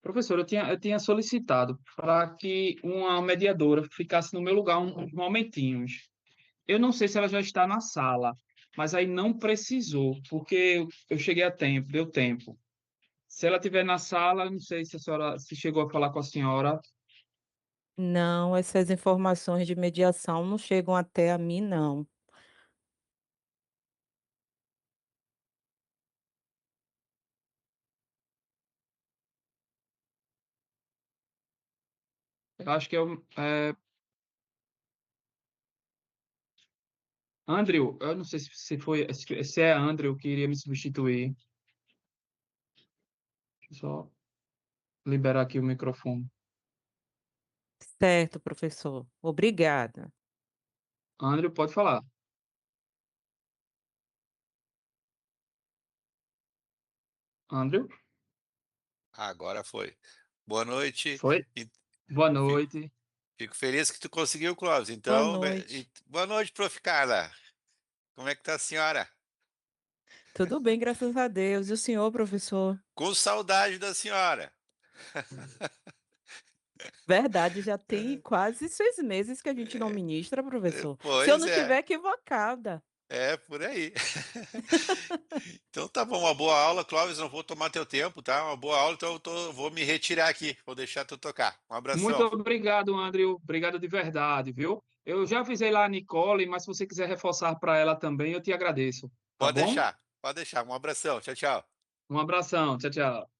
Professor, eu tinha solicitado para que uma mediadora ficasse no meu lugar uns momentinhos. Eu não sei se ela já está na sala, mas aí não precisou, porque eu cheguei a tempo, deu tempo. Se ela estiver na sala, eu não sei se a senhora se chegou a falar com a senhora. Não, essas informações de mediação não chegam até a mim não. Eu acho que Andrew, eu não sei se é Andrew que iria me substituir. Deixa eu só liberar aqui o microfone. Certo, professor. Obrigada. Andrew, pode falar. Andrew, Agora foi. Boa noite. foi? E Boa fi- noite. Fico feliz que tu conseguiu, Clóvis. Boa Então, noite. boa noite, prof. Carla. Como é que tá a senhora? Tudo bem, graças a Deus. E o senhor, professor? Com saudade da senhora. Verdade, já tem quase 6 meses que a gente não ministra, professor. Se eu Pois não é, estiver equivocada. é por aí. Então tá bom, uma boa aula, Clóvis. Não vou tomar teu tempo, tá? Uma boa aula, então vou me retirar aqui. Vou deixar tu tocar. Um Muito abração. obrigado, Andrew. Obrigado de verdade, viu? Eu já avisei lá a Nicole, mas se você quiser reforçar para ela também, eu te agradeço. Tá Pode bom? deixar, pode deixar. Um abração. Tchau, tchau. Um abração. Tchau, tchau.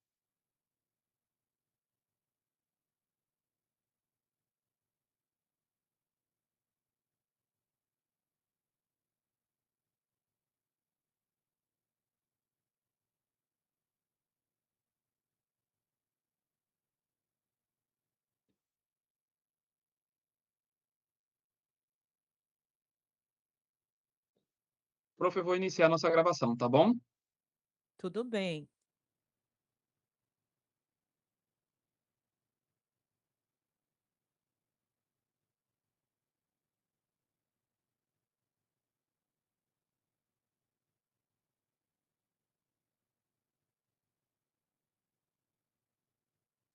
Prof, eu vou iniciar a nossa gravação, tá bom? Tudo bem.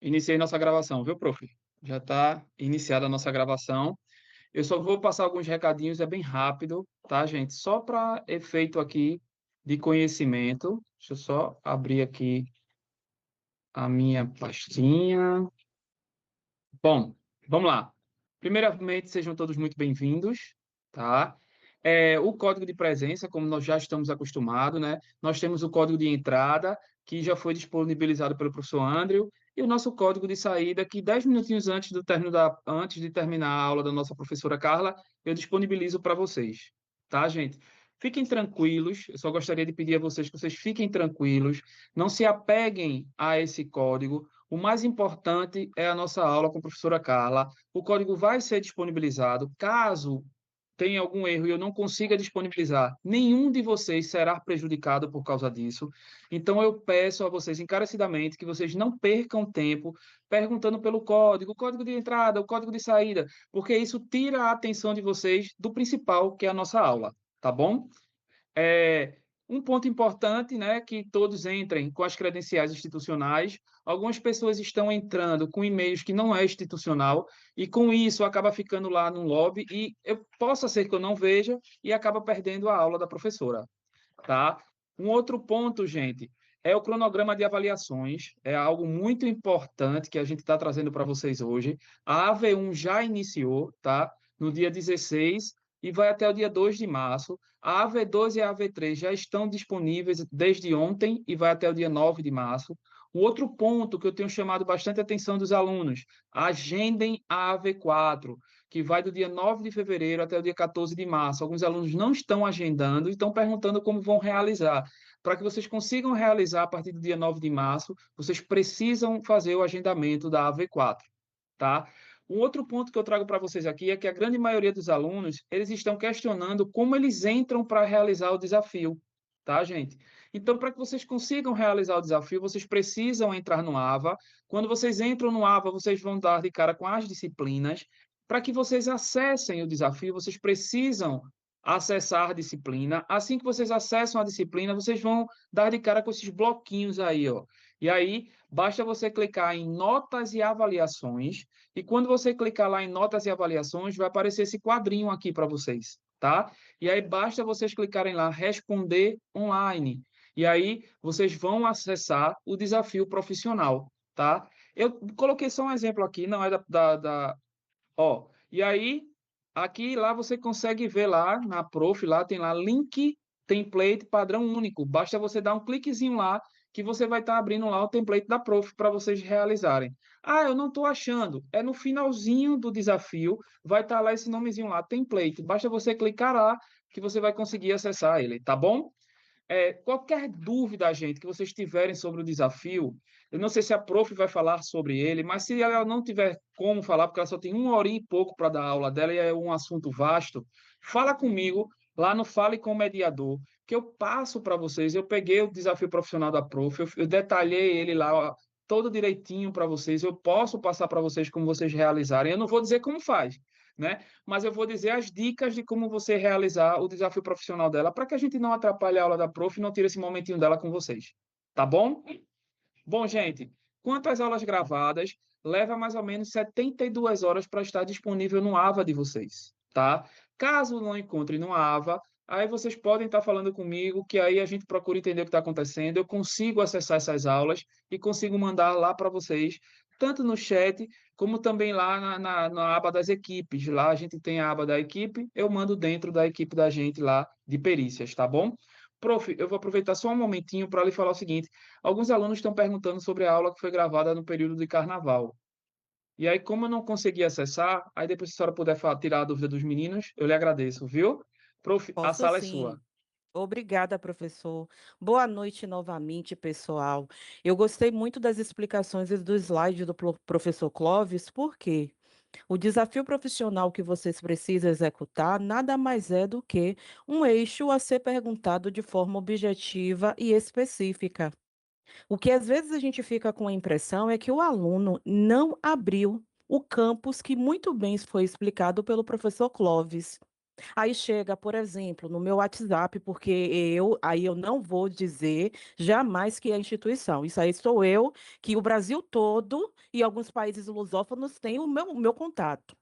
Iniciei nossa gravação, viu, prof? Já está iniciada a nossa gravação. Eu só vou passar alguns recadinhos, é bem rápido, tá, gente? Só para efeito aqui de conhecimento. Deixa eu só abrir aqui a minha pastinha. Bom, vamos lá. Primeiramente, sejam todos muito bem-vindos, tá? O código de presença, como nós já estamos acostumados, né? Nós temos o código de entrada, que já foi disponibilizado pelo professor Andrew, e o nosso código de saída, que 10 minutinhos antes de terminar a aula da nossa professora Carla, eu disponibilizo para vocês, tá, gente? Fiquem tranquilos, eu só gostaria de pedir a vocês que vocês fiquem tranquilos, não se apeguem a esse código. O mais importante é a nossa aula com a professora Carla. O código vai ser disponibilizado. Caso tenha algum erro e eu não consiga disponibilizar, nenhum de vocês será prejudicado por causa disso. Então, eu peço a vocês encarecidamente que vocês não percam tempo perguntando pelo código, o código de entrada, o código de saída, porque isso tira a atenção de vocês do principal, que é a nossa aula, tá bom? Um ponto importante, né, que todos entrem com as credenciais institucionais. Algumas pessoas estão entrando com e-mails que não é institucional e com isso acaba ficando lá no lobby e possa ser que eu não veja e acaba perdendo a aula da professora, tá? Um outro ponto, gente, é o cronograma de avaliações. É algo muito importante que a gente está trazendo para vocês hoje. A AV1 já iniciou, tá? No dia 16 e vai até o dia 2 de março. A AV2 e a AV3 já estão disponíveis desde ontem e vai até o dia 9 de março. Um outro ponto que eu tenho chamado bastante a atenção dos alunos, agendem a AV4, que vai do dia 9 de fevereiro até o dia 14 de março. Alguns alunos não estão agendando e estão perguntando como vão realizar. Para que vocês consigam realizar a partir do dia 9 de março, vocês precisam fazer o agendamento da AV4, tá? Um outro ponto que eu trago para vocês aqui é que a grande maioria dos alunos, eles estão questionando como eles entram para realizar o desafio, tá, gente? Então, para que vocês consigam realizar o desafio, vocês precisam entrar no AVA. Quando vocês entram no AVA, vocês vão dar de cara com as disciplinas. Para que vocês acessem o desafio, vocês precisam acessar a disciplina. Assim que vocês acessam a disciplina, vocês vão dar de cara com esses bloquinhos aí, ó. E aí, basta você clicar em notas e avaliações, e quando você clicar lá em notas e avaliações, vai aparecer esse quadrinho aqui para vocês, tá? E aí basta vocês clicarem lá, responder online. E aí vocês vão acessar o desafio profissional, tá? Eu coloquei só um exemplo aqui, não é Ó, e aí, aqui lá você consegue ver lá na Prof, lá tem lá link template padrão único. Basta você dar um cliquezinho lá que você vai estar abrindo lá o template da Prof para vocês realizarem. Ah, eu não estou achando. É no finalzinho do desafio, vai estar lá esse nomezinho lá, template. Basta você clicar lá que você vai conseguir acessar ele, tá bom? Qualquer dúvida, gente, que vocês tiverem sobre o desafio, eu não sei se a prof vai falar sobre ele, mas se ela não tiver como falar, porque ela só tem 1 hora e pouco para dar aula dela e é um assunto vasto, fala comigo lá no Fale com o Mediador, que eu passo para vocês. Eu peguei o desafio profissional da prof, eu detalhei ele lá, ó, todo direitinho para vocês. Eu posso passar para vocês como vocês realizarem. Eu não vou dizer como faz, né? Mas eu vou dizer as dicas de como você realizar o desafio profissional dela, para que a gente não atrapalhe a aula da prof e não tire esse momentinho dela com vocês. Tá bom? Bom, gente, quanto às aulas gravadas, leva mais ou menos 72 horas para estar disponível no AVA de vocês, tá? Caso não encontre no AVA, aí vocês podem estar falando comigo, que aí a gente procura entender o que está acontecendo, eu consigo acessar essas aulas e consigo mandar lá para vocês, tanto no chat, como também lá na aba das equipes. Lá a gente tem a aba da equipe, eu mando dentro da equipe da gente lá de perícias, tá bom? Prof, eu vou aproveitar só um momentinho para lhe falar o seguinte. Alguns alunos estão perguntando sobre a aula que foi gravada no período de carnaval. E aí, como eu não consegui acessar, aí depois se a senhora puder tirar a dúvida dos meninos, eu lhe agradeço, viu? Prof, a Posso sala é sua. sim. Obrigada, professor. Boa noite novamente, pessoal. Eu gostei muito das explicações e do slide do professor Clóvis, porque o desafio profissional que vocês precisam executar nada mais é do que um eixo a ser perguntado de forma objetiva e específica. O que às vezes a gente fica com a impressão é que o aluno não abriu o campus que muito bem foi explicado pelo professor Clóvis. Aí chega, por exemplo, no meu WhatsApp, porque aí eu não vou dizer jamais que é instituição. Isso aí sou eu, que o Brasil todo e alguns países lusófonos têm o meu contato.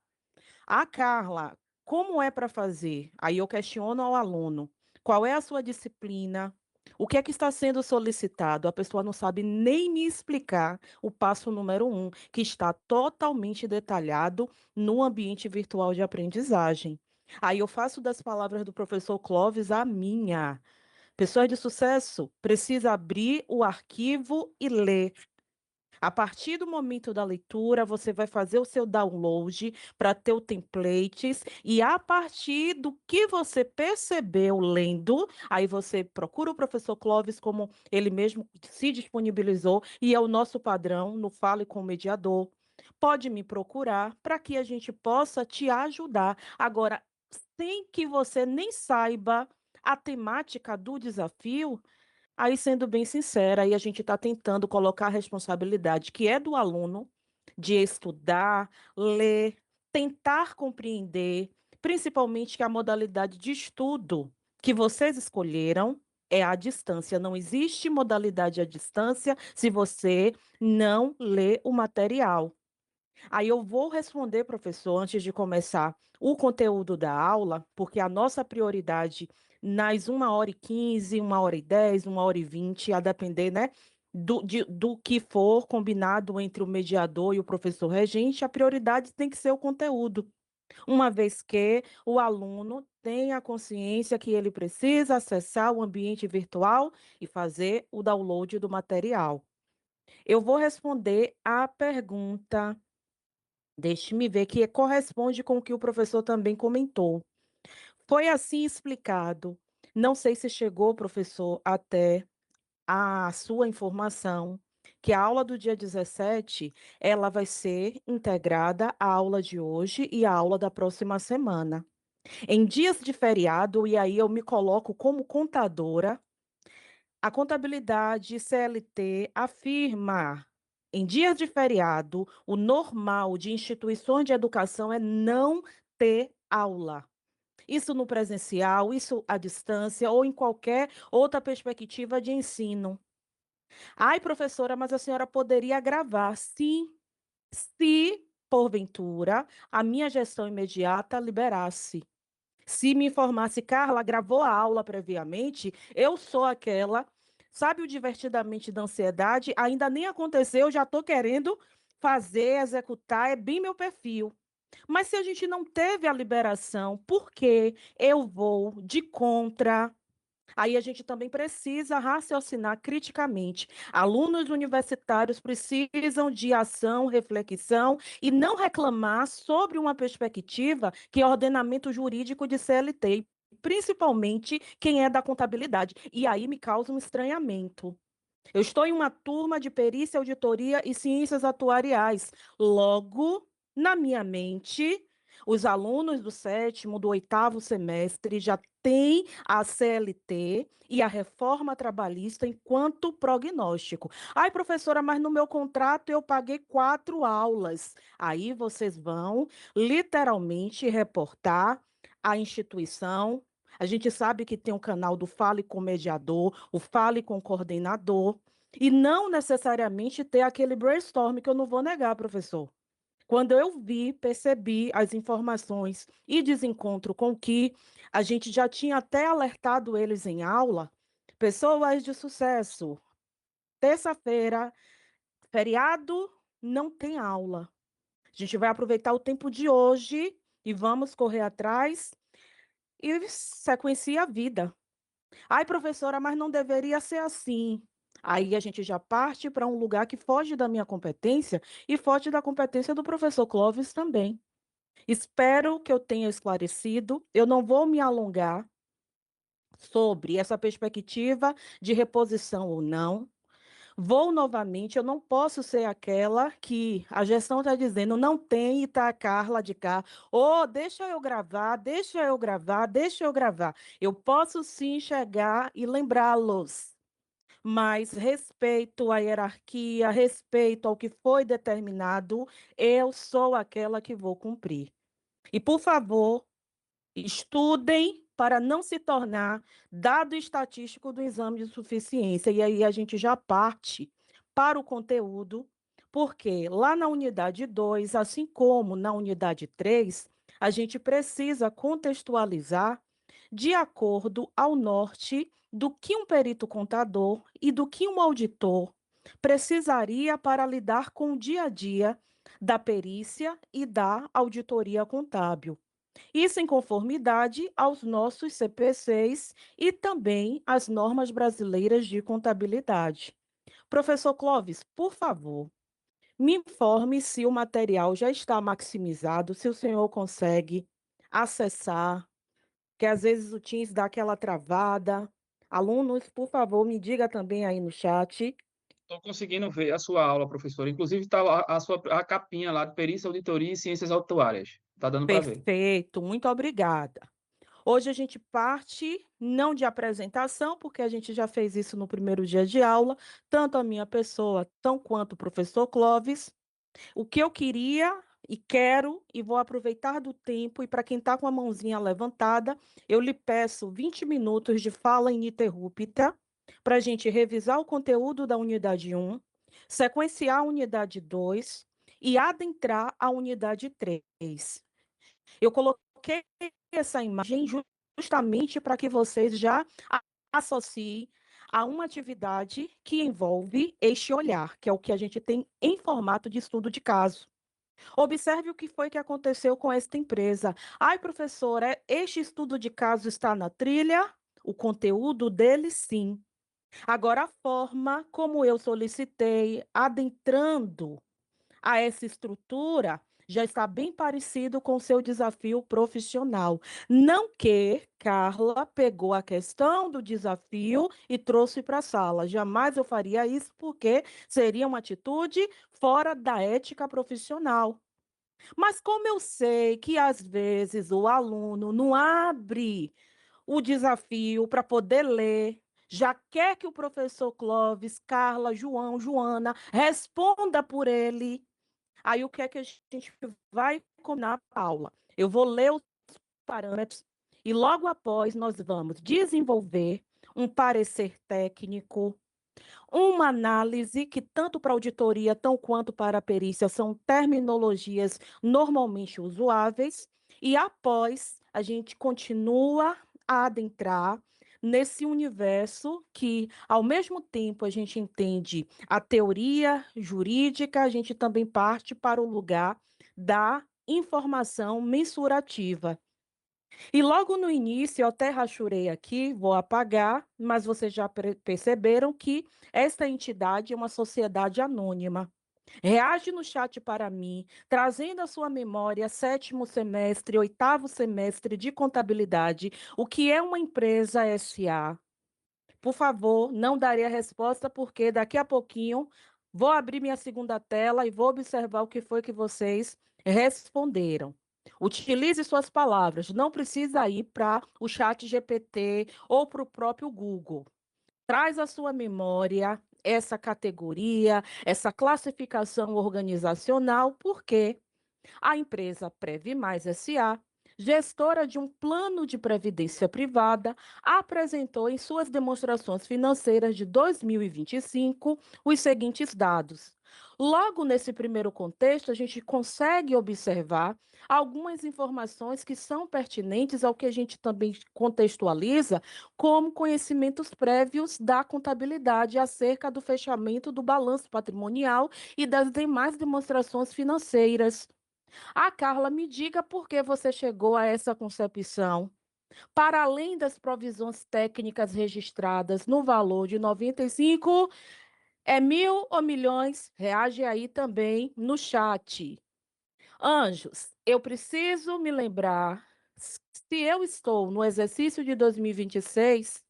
Ah, Carla, como é para fazer? Aí eu questiono ao aluno, qual é a sua disciplina? O que é que está sendo solicitado? A pessoa não sabe nem me explicar o passo número 1, que está totalmente detalhado no ambiente virtual de aprendizagem. Aí eu faço das palavras do professor Clóvis a minha. Pessoa de sucesso precisa abrir o arquivo e ler. A partir do momento da leitura, você vai fazer o seu download para ter o templates, e a partir do que você percebeu lendo, aí você procura o professor Clóvis, como ele mesmo se disponibilizou, e é o nosso padrão no Fale com o Mediador. Pode me procurar para que a gente possa te ajudar. Agora, sem que você nem saiba a temática do desafio, aí, sendo bem sincera, aí a gente está tentando colocar a responsabilidade que é do aluno de estudar, ler, tentar compreender, principalmente que a modalidade de estudo que vocês escolheram é à distância. Não existe modalidade à distância se você não lê o material. Aí eu vou responder, professor, antes de começar o conteúdo da aula, porque a nossa prioridade nas 1 hora e 15, 1 hora e 10, 1 hora e 20, a depender, né, do que for combinado entre o mediador e o professor regente, a prioridade tem que ser o conteúdo, uma vez que o aluno tenha a consciência que ele precisa acessar o ambiente virtual e fazer o download do material. Eu vou responder a pergunta. Deixe-me ver que corresponde com o que o professor também comentou. Foi assim explicado. Não sei se chegou, professor, até a sua informação, que a aula do dia 17, ela vai ser integrada à aula de hoje e à aula da próxima semana. Em dias de feriado, e aí eu me coloco como contadora, a contabilidade CLT afirma, em dias de feriado, o normal de instituições de educação é não ter aula. Isso no presencial, isso à distância ou em qualquer outra perspectiva de ensino. Ai, professora, mas a senhora poderia gravar. Sim, se, porventura, a minha gestão imediata liberasse. Se me informasse, Carla, gravou a aula previamente, eu sou aquela. Sabe o divertidamente da ansiedade? Ainda nem aconteceu, já estou querendo fazer, executar, é bem meu perfil. Mas se a gente não teve a liberação, por que eu vou de contra? Aí a gente também precisa raciocinar criticamente. Alunos universitários precisam de ação, reflexão e não reclamar sobre uma perspectiva que é ordenamento jurídico de CLT, principalmente quem é da contabilidade. E aí me causa um estranhamento. Eu estou em uma turma de perícia, auditoria e ciências atuariais. Logo, na minha mente, os alunos do 7º, do 8º semestre já têm a CLT e a reforma trabalhista enquanto prognóstico. Ai, professora, mas no meu contrato eu paguei 4 aulas. Aí vocês vão literalmente reportar a instituição. A gente sabe que tem um canal do Fale com o Mediador, o Fale com o Coordenador, e não necessariamente ter aquele brainstorm que eu não vou negar, professor. Quando eu vi, percebi as informações e desencontro com que a gente já tinha até alertado eles em aula, pessoas de sucesso, terça-feira, feriado, não tem aula. A gente vai aproveitar o tempo de hoje e vamos correr atrás e sequenciar a vida. Ai, professora, mas não deveria ser assim. Aí a gente já parte para um lugar que foge da minha competência e foge da competência do professor Clóvis também. Espero que eu tenha esclarecido. Eu não vou me alongar sobre essa perspectiva de reposição ou não. Vou novamente, eu não posso ser aquela que a gestão está dizendo, não tem e está a Carla de cá. Oh, deixa eu gravar, deixa eu gravar, deixa eu gravar. Eu posso sim chegar e lembrá-los, mas respeito à hierarquia, respeito ao que foi determinado, eu sou aquela que vou cumprir. E, por favor, estudem para não se tornar dado estatístico do exame de suficiência. E aí a gente já parte para o conteúdo, porque lá na unidade 2, assim como na unidade 3, a gente precisa contextualizar de acordo ao norte do que um perito contador e do que um auditor precisaria para lidar com o dia a dia da perícia e da auditoria contábil. Isso em conformidade aos nossos CPCs e também às normas brasileiras de contabilidade. Professor Clóvis, por favor, me informe se o material já está maximizado, se o senhor consegue acessar, que às vezes o Teams dá aquela travada. Alunos, por favor, me diga também aí no chat. Estou conseguindo ver a sua aula, professora. Inclusive, está a capinha lá de perícia, auditoria e ciências autuárias. Está dando para ver. Perfeito, muito obrigada. Hoje a gente parte não de apresentação, porque a gente já fez isso no primeiro dia de aula, tanto a minha pessoa, tão quanto o professor Clóvis. O que eu queria e quero, e vou aproveitar do tempo, e para quem está com a mãozinha levantada, eu lhe peço 20 minutos de fala ininterrupta para a gente revisar o conteúdo da unidade 1, sequenciar a unidade 2 e adentrar a unidade 3. Eu coloquei essa imagem justamente para que vocês já associem a uma atividade que envolve este olhar, que é o que a gente tem em formato de estudo de caso. Observe o que foi que aconteceu com esta empresa. Ai, professora, este estudo de caso está na trilha? O conteúdo dele, sim. Agora, a forma como eu solicitei, adentrando a essa estrutura, já está bem parecido com o seu desafio profissional. Não que Carla pegou a questão do desafio e trouxe para a sala. Jamais eu faria isso, porque seria uma atitude fora da ética profissional. Mas como eu sei que às vezes o aluno não abre o desafio para poder ler, já quer que o professor Clóvis, Carla, João, Joana responda por ele. Aí o que é que a gente vai combinar na aula? Eu vou ler os parâmetros e logo após nós vamos desenvolver um parecer técnico, Uma análise que tanto para auditoria, tão quanto para a perícia, são terminologias normalmente usuáveis, e após a gente continua a adentrar nesse universo que, ao mesmo tempo, a gente entende a teoria jurídica, a gente também parte para o lugar da informação mensurativa. E logo no início, eu até rachurei aqui, vou apagar, mas vocês já perceberam que esta entidade é uma sociedade anônima. Reage no chat para mim, trazendo à sua memória sétimo semestre, oitavo semestre de contabilidade, o que é uma empresa SA. Por favor, não darei a resposta, porque daqui a pouquinho vou abrir minha segunda tela e vou observar o que foi que vocês responderam. Utilize suas palavras, não precisa ir para o chat GPT ou para o próprio Google. Traz à sua memória essa categoria, essa classificação organizacional, porque a empresa Previmais SA, gestora de um plano de previdência privada, apresentou em suas demonstrações financeiras de 2025 os seguintes dados. Logo nesse primeiro contexto, a gente consegue observar algumas informações que são pertinentes ao que a gente também contextualiza como conhecimentos prévios da contabilidade acerca do fechamento do balanço patrimonial e das demais demonstrações financeiras. Ah, Carla, me diga por que você chegou a essa concepção. Para além das provisões técnicas registradas no valor de 95, é mil ou milhões? Reage aí também no chat. Anjos, eu preciso me lembrar, se eu estou no exercício de 2026,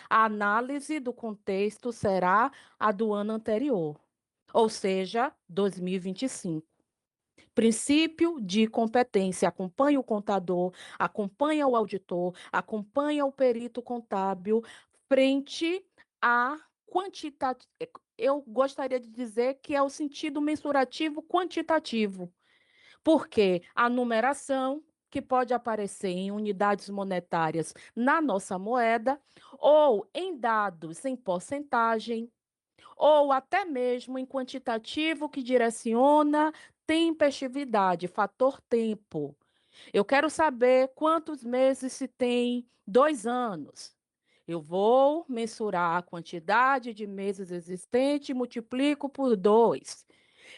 a análise do contexto será a do ano anterior, ou seja, 2025. Princípio de competência. Acompanha o contador, acompanha o auditor, acompanha o perito contábil frente à quantidade. Eu gostaria de dizer que é o sentido mensurativo quantitativo, porque a numeração que pode aparecer em unidades monetárias na nossa moeda ou em dados em porcentagem, ou até mesmo em quantitativo que direciona tempestividade, fator tempo. Eu quero saber quantos meses se tem 2 anos. Eu vou mensurar a quantidade de meses existente e multiplico por 2.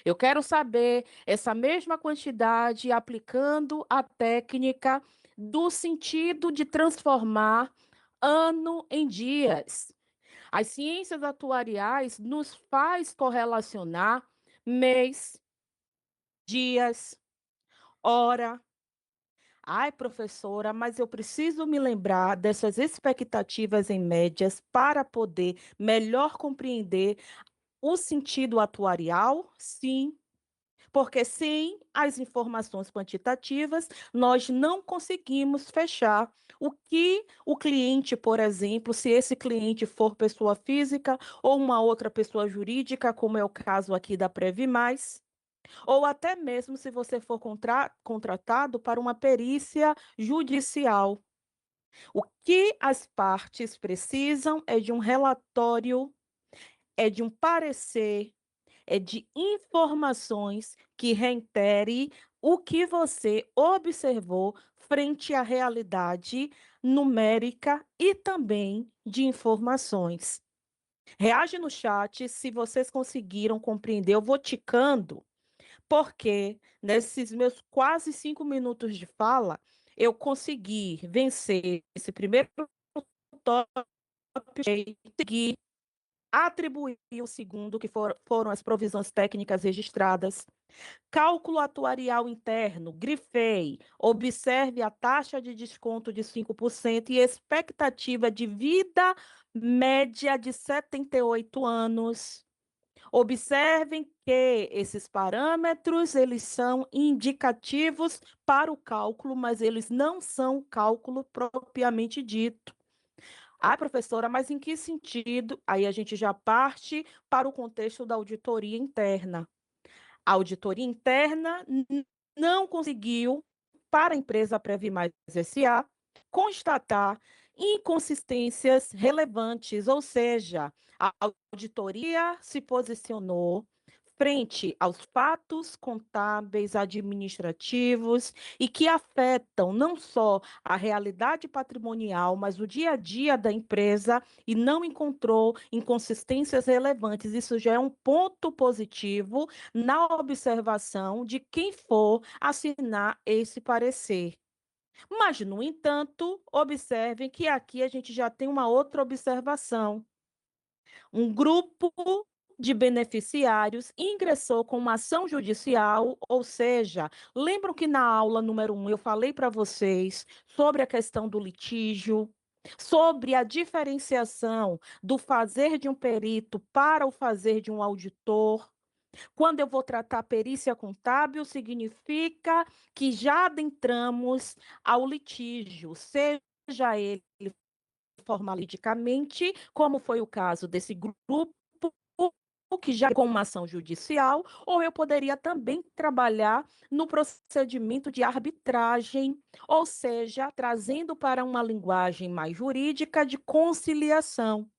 Eu quero saber essa mesma quantidade aplicando a técnica do sentido de transformar ano em dias. As ciências atuariais nos faz correlacionar mês, dias, hora. Ai, professora, mas eu preciso me lembrar dessas expectativas em médias para poder melhor compreender o sentido atuarial? Sim, porque sem as informações quantitativas, nós não conseguimos fechar o que o cliente, por exemplo, se esse cliente for pessoa física ou uma outra pessoa jurídica, como é o caso aqui da Previmais, ou até mesmo se você for contratado para uma perícia judicial. O que as partes precisam é de um relatório, é de um parecer, é de informações que reitere o que você observou frente à realidade numérica e também de informações. Reage no chat se vocês conseguiram compreender. Eu vou ticando, porque nesses meus quase 5 minutos de fala, eu consegui vencer esse primeiro tópico, consegui atribuir o segundo, que foram as provisões técnicas registradas. Cálculo atuarial interno, grifei. Observe a taxa de desconto de 5% e expectativa de vida média de 78 anos. Observem que esses parâmetros, eles são indicativos para o cálculo, mas eles não são cálculo propriamente dito. Ah, professora, mas em que sentido? Aí a gente já parte para o contexto da auditoria interna. A auditoria interna não conseguiu, para a empresa Previmais SA, constatar inconsistências relevantes, ou seja, a auditoria se posicionou frente aos fatos contábeis, administrativos e que afetam não só a realidade patrimonial, mas o dia a dia da empresa e não encontrou inconsistências relevantes. Isso já é um ponto positivo na observação de quem for assinar esse parecer. Mas, no entanto, observem que aqui a gente já tem uma outra observação. Um grupo de beneficiários ingressou com uma ação judicial, ou seja, lembram que na aula número 1 eu falei para vocês sobre a questão do litígio, sobre a diferenciação do fazer de um perito para o fazer de um auditor. Quando eu vou tratar perícia contábil, significa que já adentramos ao litígio, seja ele formalisticamente, como foi o caso desse grupo, que já com uma ação judicial, ou eu poderia também trabalhar no procedimento de arbitragem, ou seja, trazendo para uma linguagem mais jurídica de conciliação.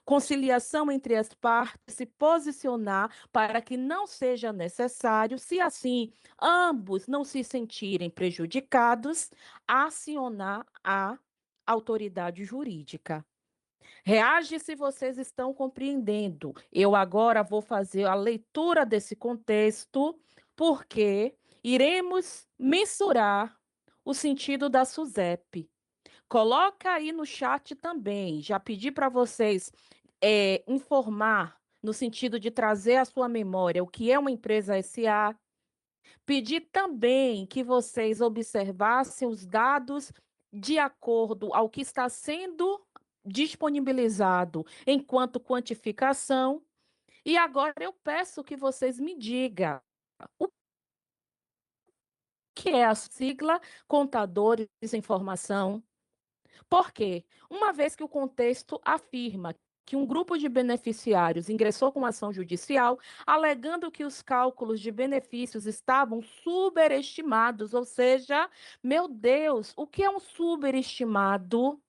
Conciliação entre as partes, se posicionar para que não seja necessário, se assim ambos não se sentirem prejudicados, acionar a autoridade jurídica. Reage se vocês estão compreendendo. Eu agora vou fazer a leitura desse contexto, porque iremos mensurar o sentido da SUSEP. Coloca aí no chat também. Já pedi para vocês informar no sentido de trazer à sua memória o que é uma empresa SA. Pedi também que vocês observassem os dados de acordo ao que está sendo disponibilizado enquanto quantificação. E agora eu peço que vocês me digam o que é a sigla Contadores em Formação. Por quê? Uma vez que o contexto afirma que um grupo de beneficiários ingressou com ação judicial, alegando que os cálculos de benefícios estavam superestimados, ou seja, meu Deus, o que é um superestimado?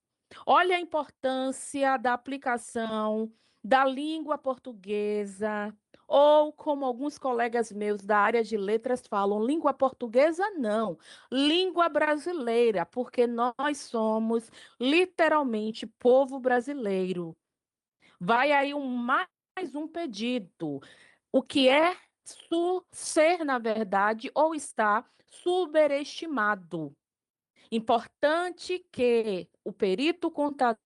Olha a importância da aplicação da língua portuguesa, ou como alguns colegas meus da área de letras falam, língua portuguesa não, língua brasileira, porque nós somos literalmente povo brasileiro. Vai aí mais um pedido. O que é ser, na verdade, ou está superestimado? Importante que o perito contador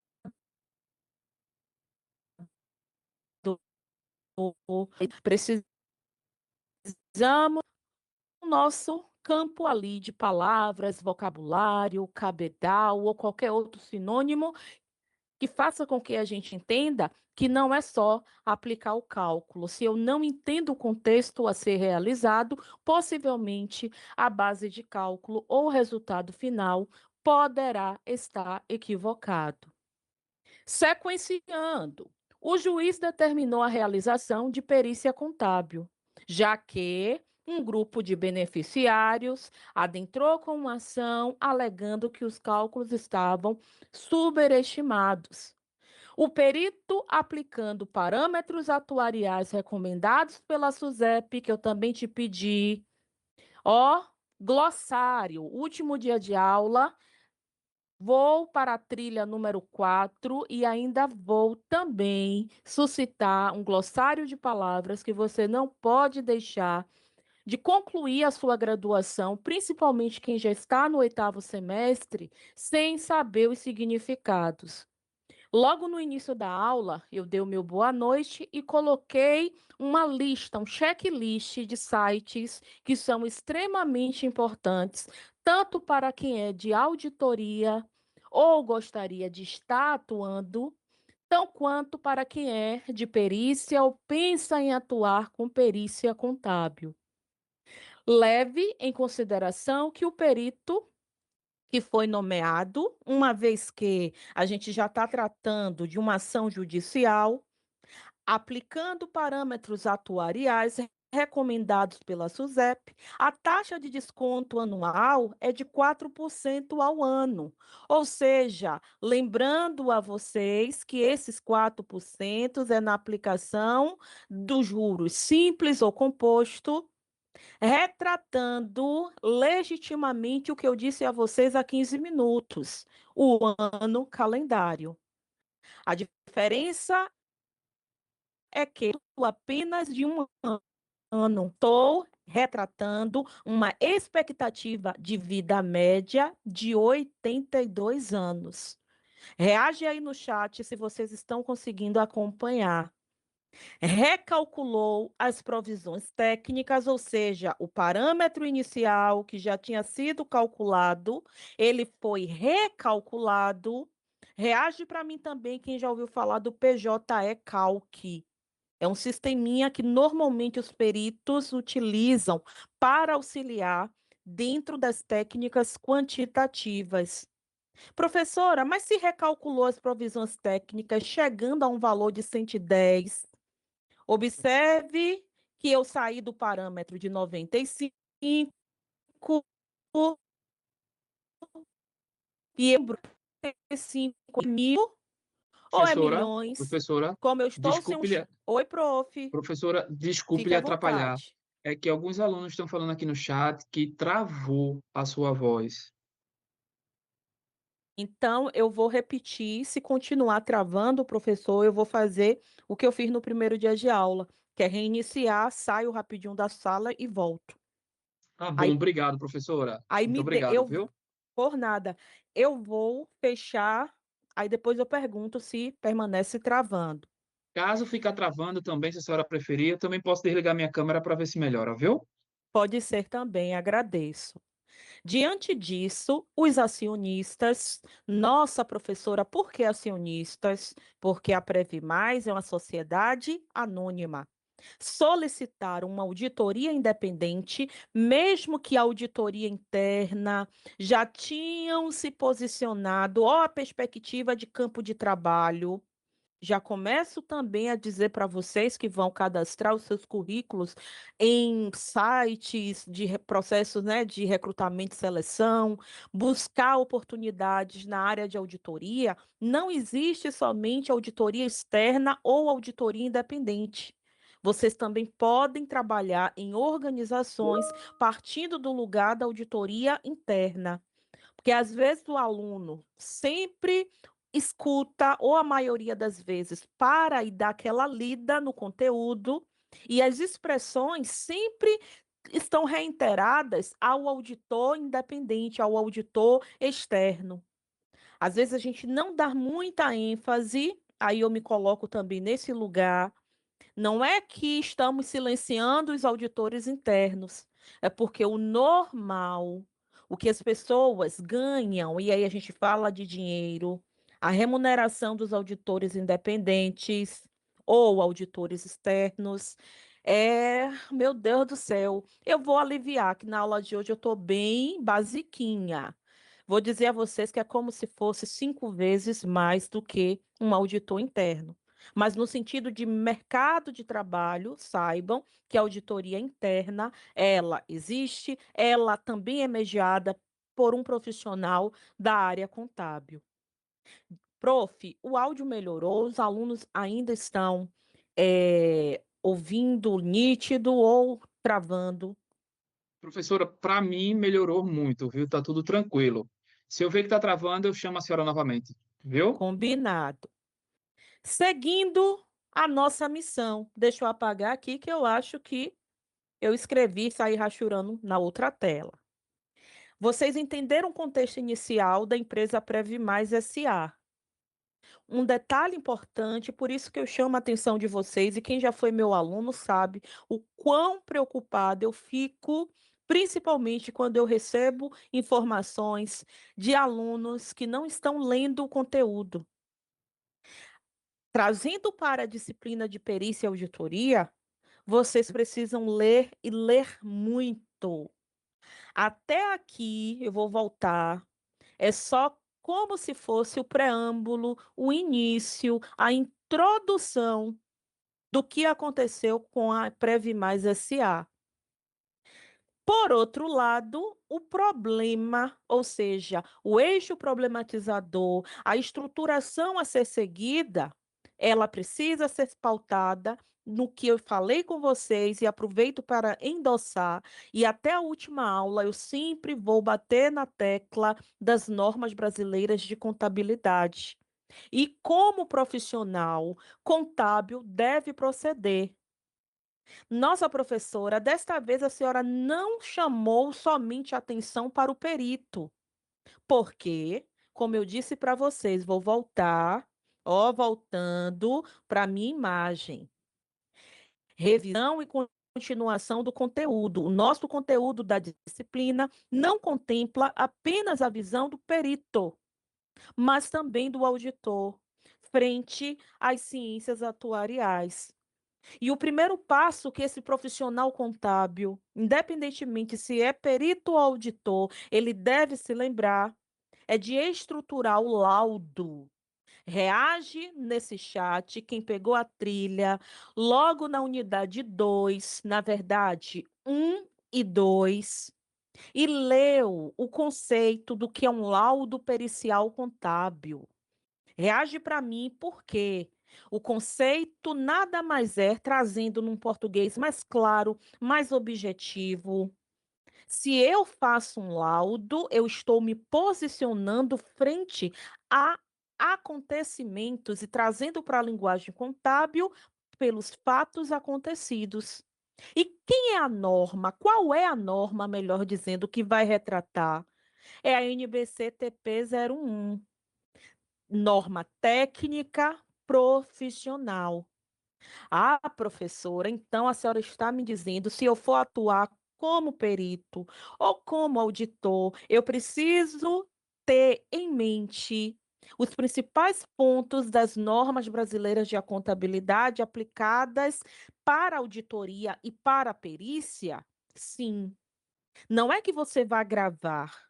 precisamos o nosso campo ali de palavras, vocabulário, cabedal ou qualquer outro sinônimo que faça com que a gente entenda que não é só aplicar o cálculo. Se eu não entendo o contexto a ser realizado, possivelmente a base de cálculo ou o resultado final poderá estar equivocado. Sequenciando, o juiz determinou a realização de perícia contábil, já que um grupo de beneficiários adentrou com uma ação alegando que os cálculos estavam superestimados. O perito, aplicando parâmetros atuariais recomendados pela SUSEP, que eu também te pedi, glossário, último dia de aula, vou para a trilha número 4 e ainda vou também suscitar um glossário de palavras que você não pode deixar de concluir a sua graduação, principalmente quem já está no 8º semestre, sem saber os significados. Logo no início da aula, eu dei o meu boa noite e coloquei uma lista, um checklist de sites que são extremamente importantes, tanto para quem é de auditoria ou gostaria de estar atuando, tão quanto para quem é de perícia ou pensa em atuar com perícia contábil. Leve em consideração que o perito que foi nomeado, uma vez que a gente já está tratando de uma ação judicial, aplicando parâmetros atuariais recomendados pela SUSEP, a taxa de desconto anual é de 4% ao ano. Ou seja, lembrando a vocês que esses 4% é na aplicação dos juros simples ou composto, retratando legitimamente o que eu disse a vocês há 15 minutos, o ano calendário. A diferença é que apenas de um ano. Estou retratando uma expectativa de vida média de 82 anos. Reage aí no chat se vocês estão conseguindo acompanhar. Recalculou as provisões técnicas, ou seja, o parâmetro inicial que já tinha sido calculado, ele foi recalculado. Reage para mim também quem já ouviu falar do PJE Calc. É um sisteminha que normalmente os peritos utilizam para auxiliar dentro das técnicas quantitativas. Professora, mas se recalculou as provisões técnicas chegando a um valor de 110, observe que eu saí do parâmetro de 95 e eu 5 mil ou é Professora, milhões? professora, Como eu estou sem um... desculpe lhe, Oi, prof. professora, desculpe Fique lhe à atrapalhar. vontade. É que alguns alunos estão falando aqui no chat que travou a sua voz. Então, eu vou repetir. Se continuar travando, professor, eu vou fazer o que eu fiz no primeiro dia de aula, que é reiniciar, saio rapidinho da sala e volto. Tá bom, Aí, obrigado, professora. aí Muito me dê, obrigado, eu, viu? por nada, eu vou fechar, aí depois eu pergunto se permanece travando. Caso ficar travando também, se a senhora preferir, eu também posso desligar minha câmera para ver se melhora, viu? Pode ser também, agradeço. Diante disso, os acionistas, nossa professora, por que acionistas? Porque a Previmais é uma sociedade anônima. Solicitaram uma auditoria independente, mesmo que a auditoria interna já tinham se posicionado, ó, a perspectiva de campo de trabalho. Já começo também a dizer para vocês que vão cadastrar os seus currículos em sites de processos, né, de recrutamento e seleção, buscar oportunidades na área de auditoria. Não existe somente auditoria externa ou auditoria independente. Vocês também podem trabalhar em organizações partindo do lugar da auditoria interna. Porque às vezes o aluno sempre escuta, ou a maioria das vezes, para e dá aquela lida no conteúdo, e as expressões sempre estão reiteradas ao auditor independente, ao auditor externo. Às vezes a gente não dá muita ênfase, aí eu me coloco também nesse lugar, não é que estamos silenciando os auditores internos, é porque o normal, o que as pessoas ganham, e aí a gente fala de dinheiro, a remuneração dos auditores independentes ou auditores externos, meu Deus do céu, eu vou aliviar que na aula de hoje eu estou bem basiquinha. Vou dizer a vocês que é como se fosse 5 vezes mais do que um auditor interno. Mas no sentido de mercado de trabalho, saibam que a auditoria interna, ela existe, ela também é mediada por um profissional da área contábil. Prof, o áudio melhorou, os alunos ainda estão ouvindo nítido ou travando? Professora, para mim melhorou muito, viu? Tá tudo tranquilo. Se eu ver que tá travando, eu chamo a senhora novamente, viu? Combinado. Seguindo a nossa missão. Deixa eu apagar aqui que eu acho que eu escrevi e saí rachurando na outra tela. Vocês entenderam o contexto inicial da empresa Previmais SA. Um detalhe importante, por isso que eu chamo a atenção de vocês, e quem já foi meu aluno sabe o quão preocupada eu fico, principalmente quando eu recebo informações de alunos que não estão lendo o conteúdo. Trazendo para a disciplina de perícia e auditoria, vocês precisam ler e ler muito. Até aqui, eu vou voltar. É só como se fosse o preâmbulo, o início, a introdução do que aconteceu com a Previmais SA. Por outro lado, o problema, ou seja, o eixo problematizador, a estruturação a ser seguida, ela precisa ser pautada no que eu falei com vocês e aproveito para endossar, e até a última aula eu sempre vou bater na tecla das normas brasileiras de contabilidade. E como profissional contábil deve proceder. Nossa professora, desta vez a senhora não chamou somente atenção para o perito, porque, como eu disse para vocês, vou voltar, ó, voltando para a minha imagem. Revisão e continuação do conteúdo. O nosso conteúdo da disciplina não contempla apenas a visão do perito, mas também do auditor, frente às ciências atuariais. E o primeiro passo que esse profissional contábil, independentemente se é perito ou auditor, ele deve se lembrar é de estruturar o laudo. Reage nesse chat quem pegou a trilha logo na unidade 2, na verdade, 1 e 2, e leu o conceito do que é um laudo pericial contábil. Reage para mim porque o conceito nada mais é, trazendo num português mais claro, mais objetivo. Se eu faço um laudo, eu estou me posicionando frente a acontecimentos e trazendo para a linguagem contábil pelos fatos acontecidos. E quem é a norma? Qual é a norma, melhor dizendo, que vai retratar? É a NBC-TP 01. Norma técnica profissional. Ah, professora, então a senhora está me dizendo, se eu for atuar como perito ou como auditor, eu preciso ter em mente os principais pontos das normas brasileiras de contabilidade aplicadas para auditoria e para perícia? Sim. Não é que você vá gravar,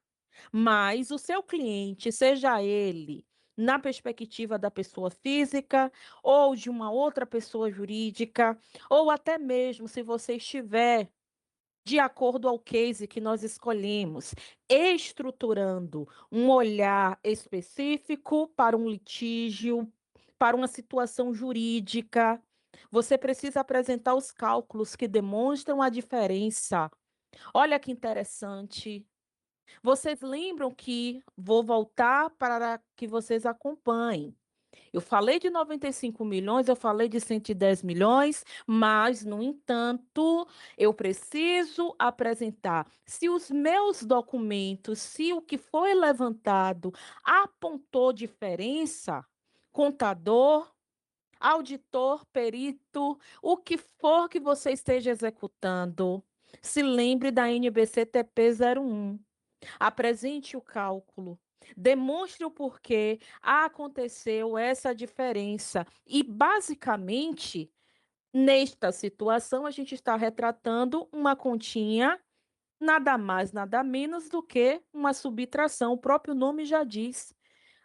mas o seu cliente, seja ele na perspectiva da pessoa física ou de uma outra pessoa jurídica, ou até mesmo se você estiver de acordo ao case que nós escolhemos, estruturando um olhar específico para um litígio, para uma situação jurídica, você precisa apresentar os cálculos que demonstram a diferença. Olha que interessante. Vocês lembram que vou voltar para que vocês acompanhem. Eu falei de 95 milhões, eu falei de 110 milhões, mas, no entanto, eu preciso apresentar se os meus documentos, se o que foi levantado apontou diferença, contador, auditor, perito, o que for que você esteja executando, se lembre da NBC-TP 01. Apresente o cálculo. Demonstre o porquê aconteceu essa diferença. E, basicamente, nesta situação, a gente está retratando uma continha, nada mais, nada menos do que uma subtração. O próprio nome já diz.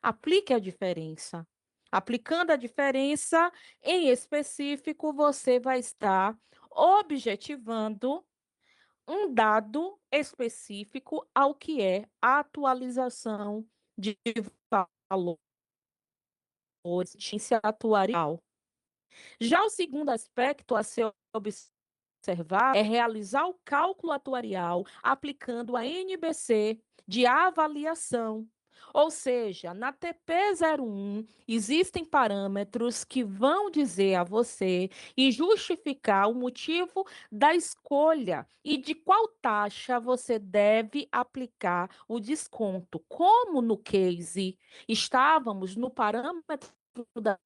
Aplique a diferença. Aplicando a diferença, em específico, você vai estar objetivando um dado específico ao que é a atualização de valores de ciência atuarial. Já o segundo aspecto a ser observar é realizar o cálculo atuarial aplicando a NBC de avaliação. Ou seja, na TP01 existem parâmetros que vão dizer a você e justificar o motivo da escolha e de qual taxa você deve aplicar o desconto. Como no case estávamos no parâmetro da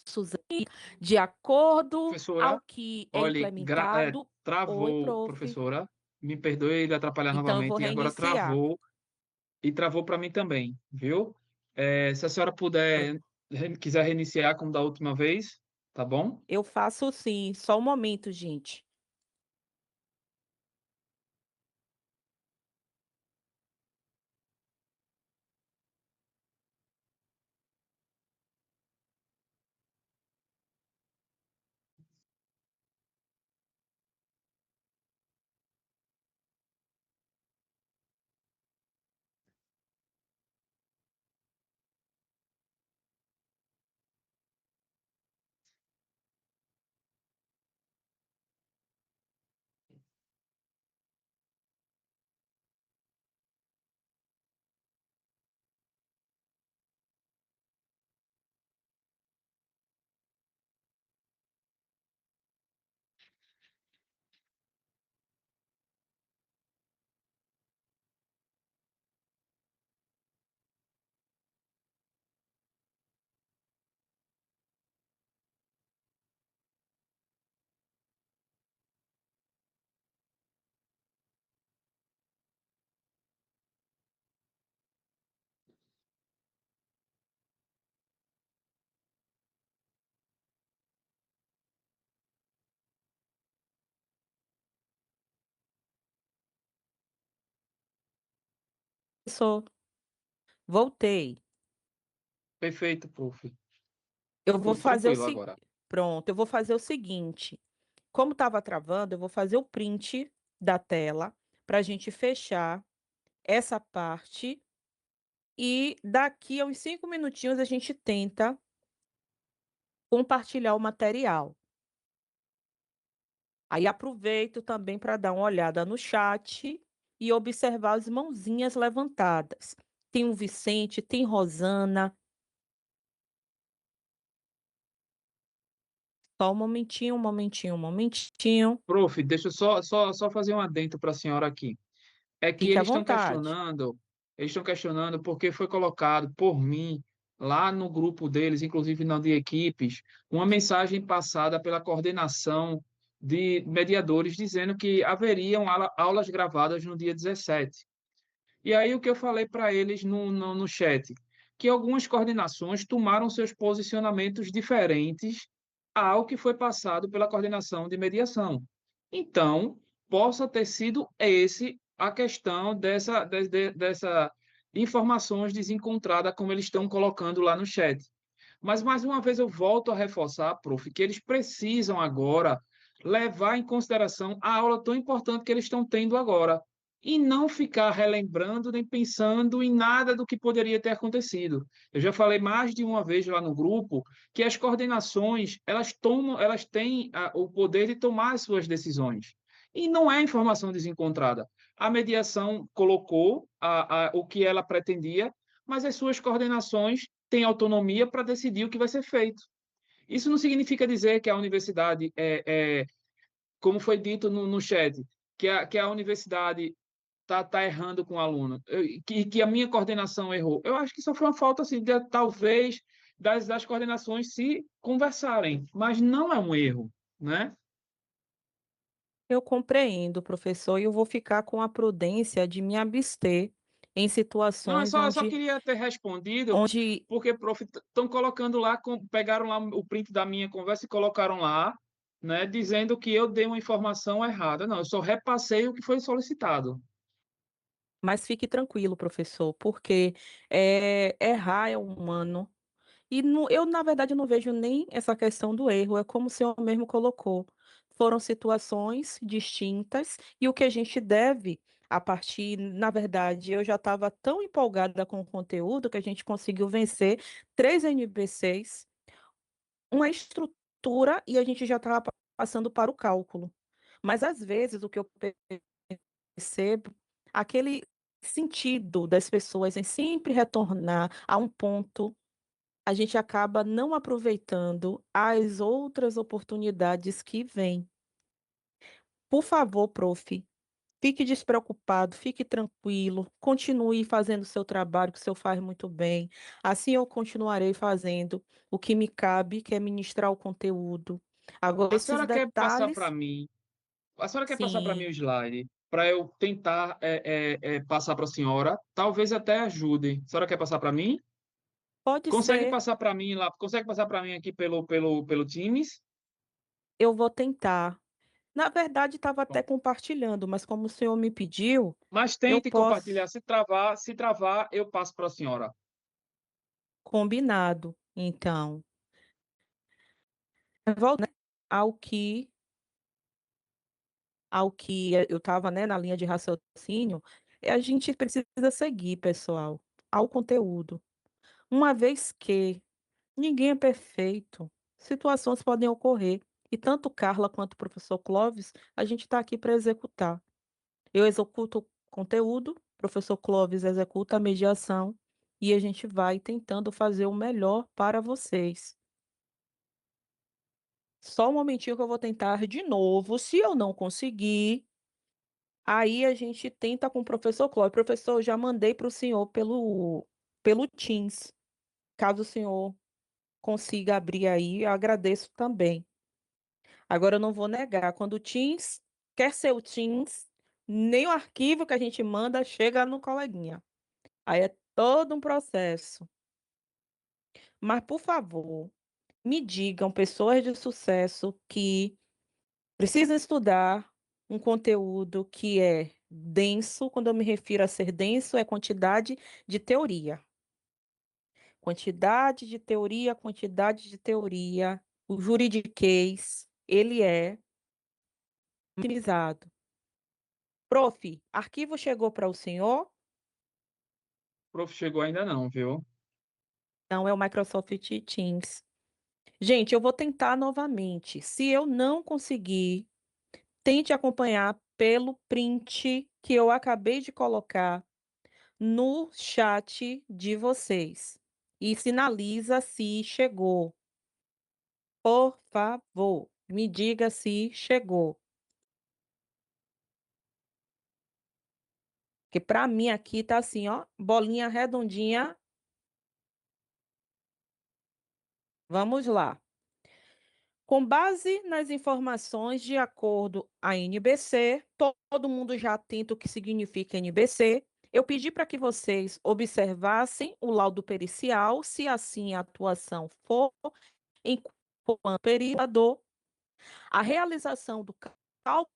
Suzane, de acordo ao Professora, que é olhe, implementado. Oi, travou, prof. professora. Me perdoe ele atrapalhar Então eu vou novamente. E agora reiniciar. travou. E travou para mim também, viu? Se a senhora puder, quiser reiniciar como da última vez. tá bom? Eu faço sim, só um momento, gente. Sou. Voltei. Perfeito, prof. Eu vou Tudo fazer o tranquilo seguinte. agora. Pronto, eu vou fazer o seguinte. Como estava travando, eu vou fazer o print da tela para a gente fechar essa parte e daqui a uns 5 minutinhos a gente tenta compartilhar o material. Aí aproveito também para dar uma olhada no chat e observar as mãozinhas levantadas. Tem o Vicente, tem Rosana. Só um momentinho, um momentinho, um momentinho. Prof, deixa eu só fazer um adendo para a senhora aqui. É que Fique à vontade. eles estão questionando porque foi colocado por mim lá no grupo deles, inclusive na de equipes, uma mensagem passada pela coordenação de mediadores dizendo que haveriam aulas gravadas no dia 17. E aí o que eu falei para eles no chat, que algumas coordenações tomaram seus posicionamentos diferentes ao que foi passado pela coordenação de mediação. Então, possa ter sido esse a questão dessa informações desencontrada como eles estão colocando lá no chat. Mas, mais uma vez, eu volto a reforçar, prof, que eles precisam agora levar em consideração a aula tão importante que eles estão tendo agora e não ficar relembrando nem pensando em nada do que poderia ter acontecido. Eu já falei mais de uma vez lá no grupo que as coordenações, elas têm o poder de tomar as suas decisões. E não é informação desencontrada. A mediação colocou o que ela pretendia, mas as suas coordenações têm autonomia para decidir o que vai ser feito. Isso não significa dizer que a universidade como foi dito no chat, que a universidade tá errando com o aluno, que a minha coordenação errou. Eu acho que só foi uma falta, assim, talvez, das coordenações se conversarem, mas não é um erro, né? Eu compreendo, professor, e eu vou ficar com a prudência de me abster em Não, situações eu só queria ter respondido, onde, porque, prof, estão colocando lá, pegaram lá o print da minha conversa e colocaram lá, né, dizendo que eu dei uma informação errada. Não, eu só repassei o que foi solicitado. mas fique tranquilo, professor, porque errar é humano. E eu, na verdade, não vejo nem essa questão do erro, é como o senhor mesmo colocou. Foram situações distintas e o que a gente deve, a partir, na verdade, eu já estava tão empolgada com o conteúdo que a gente conseguiu vencer 3 NBCs, uma estrutura e a gente já estava passando para o cálculo. Mas às vezes o que eu percebo, aquele sentido das pessoas em sempre retornar a um ponto, a gente acaba não aproveitando as outras oportunidades que vêm. Por favor, prof, fique despreocupado, fique tranquilo, continue fazendo o seu trabalho, que o senhor faz muito bem. Assim eu continuarei fazendo o que me cabe, que é ministrar o conteúdo. Agora, A esses senhora quer passar para detalhes, mim, a senhora quer passar para mim o sim. slide, para eu tentar passar para a senhora, talvez até ajude. A senhora quer passar para mim? Pode Consegue ser, passar para mim lá, consegue passar para mim aqui pelo Teams? eu vou tentar. Na verdade, estava até Pronto. compartilhando, mas como o senhor me pediu, Mas eu tente posso. compartilhar, se travar, eu passo para a senhora. Combinado. Então, voltando, né, ao que eu estava, né, na linha de raciocínio, a gente precisa seguir, pessoal, ao conteúdo. Uma vez que ninguém é perfeito, situações podem ocorrer, e tanto Carla quanto o professor Clóvis, a gente está aqui para executar. Eu executo o conteúdo, o professor Clóvis executa a mediação, e a gente vai tentando fazer o melhor para vocês. Só um momentinho que eu vou tentar de novo. Se eu não conseguir, aí a gente tenta com o professor Cláudio. Professor, eu já mandei para o senhor pelo Teams. Caso o senhor consiga abrir aí, eu agradeço também. Agora eu não vou negar, quando o Teams quer ser o Teams, nem o arquivo que a gente manda chega no coleguinha. Aí é todo um processo. Mas, por favor, me digam, pessoas de sucesso, que precisa estudar um conteúdo que é denso. Quando eu me refiro a ser denso, é quantidade de teoria. Quantidade de teoria, quantidade de teoria. O juridiquês, ele é otimizado. Prof, arquivo chegou para o senhor? Prof, chegou ainda não, viu? Não, é o Microsoft Teams. Gente, eu vou tentar novamente. Se eu não conseguir, tente acompanhar pelo print que eu acabei de colocar no chat de vocês e sinaliza se chegou. Por favor, me diga se chegou. Que para mim aqui tá assim, ó, bolinha redondinha. Vamos lá. Com base nas informações de acordo à NBC, todo mundo já atenta o que significa NBC. Eu pedi para que vocês observassem o laudo pericial, se assim a atuação for enquanto período, a realização do cálculo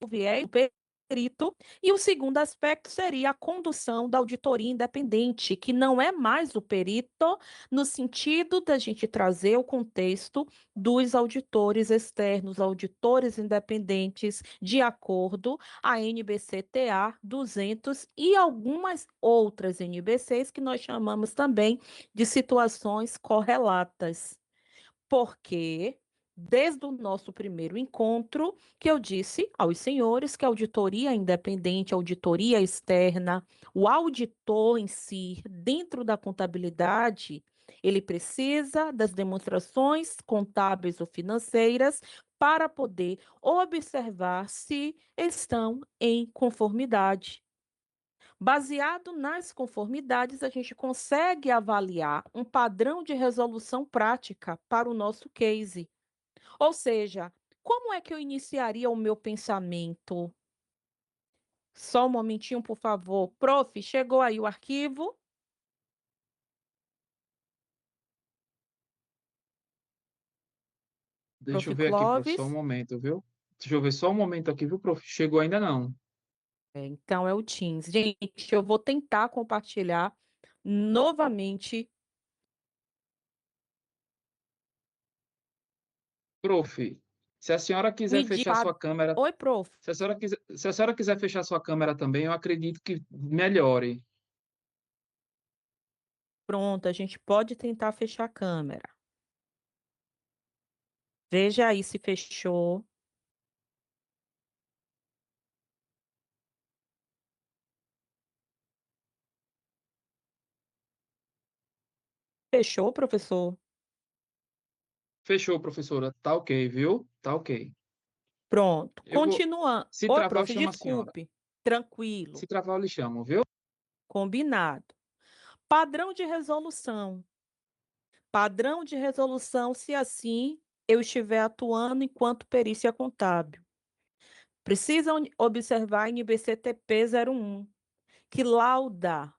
do viés do perito, e o segundo aspecto seria a condução da auditoria independente, que não é mais o perito, no sentido da gente trazer o contexto dos auditores externos, auditores independentes, de acordo à NBC-TA 200 e algumas outras NBCs que nós chamamos também de situações correlatas. Porque, desde o nosso primeiro encontro, que eu disse aos senhores que a auditoria independente, a auditoria externa, o auditor em si, dentro da contabilidade, ele precisa das demonstrações contábeis ou financeiras para poder observar se estão em conformidade. Baseado nas conformidades, a gente consegue avaliar um padrão de resolução prática para o nosso case. Ou seja, como é que eu iniciaria o meu pensamento? Só um momentinho, por favor. Prof, chegou aí o arquivo? Deixa Prof eu ver aqui, prof, só um Clóvis? momento, viu? Deixa eu ver só um momento aqui, viu, prof? Chegou ainda não. Então é o Teams. Gente, eu vou tentar compartilhar novamente. Prof, se a senhora quiser Me fechar diga. sua câmera, Oi, prof. se a senhora quiser fechar sua câmera também, eu acredito que melhore. Pronto, a gente pode tentar fechar a câmera. Veja aí se fechou. Fechou, professor? Fechou, professora. Tá ok, viu? Tá ok. Pronto. Eu vou. Continuando. Se Oi, travar, eu prof, chamo a senhora. desculpe. Tranquilo. Se travar, eu lhe chamo, viu? Combinado. Padrão de resolução. Padrão de resolução, se assim eu estiver atuando enquanto perícia contábil. Precisam observar a NBCTP 01, que lauda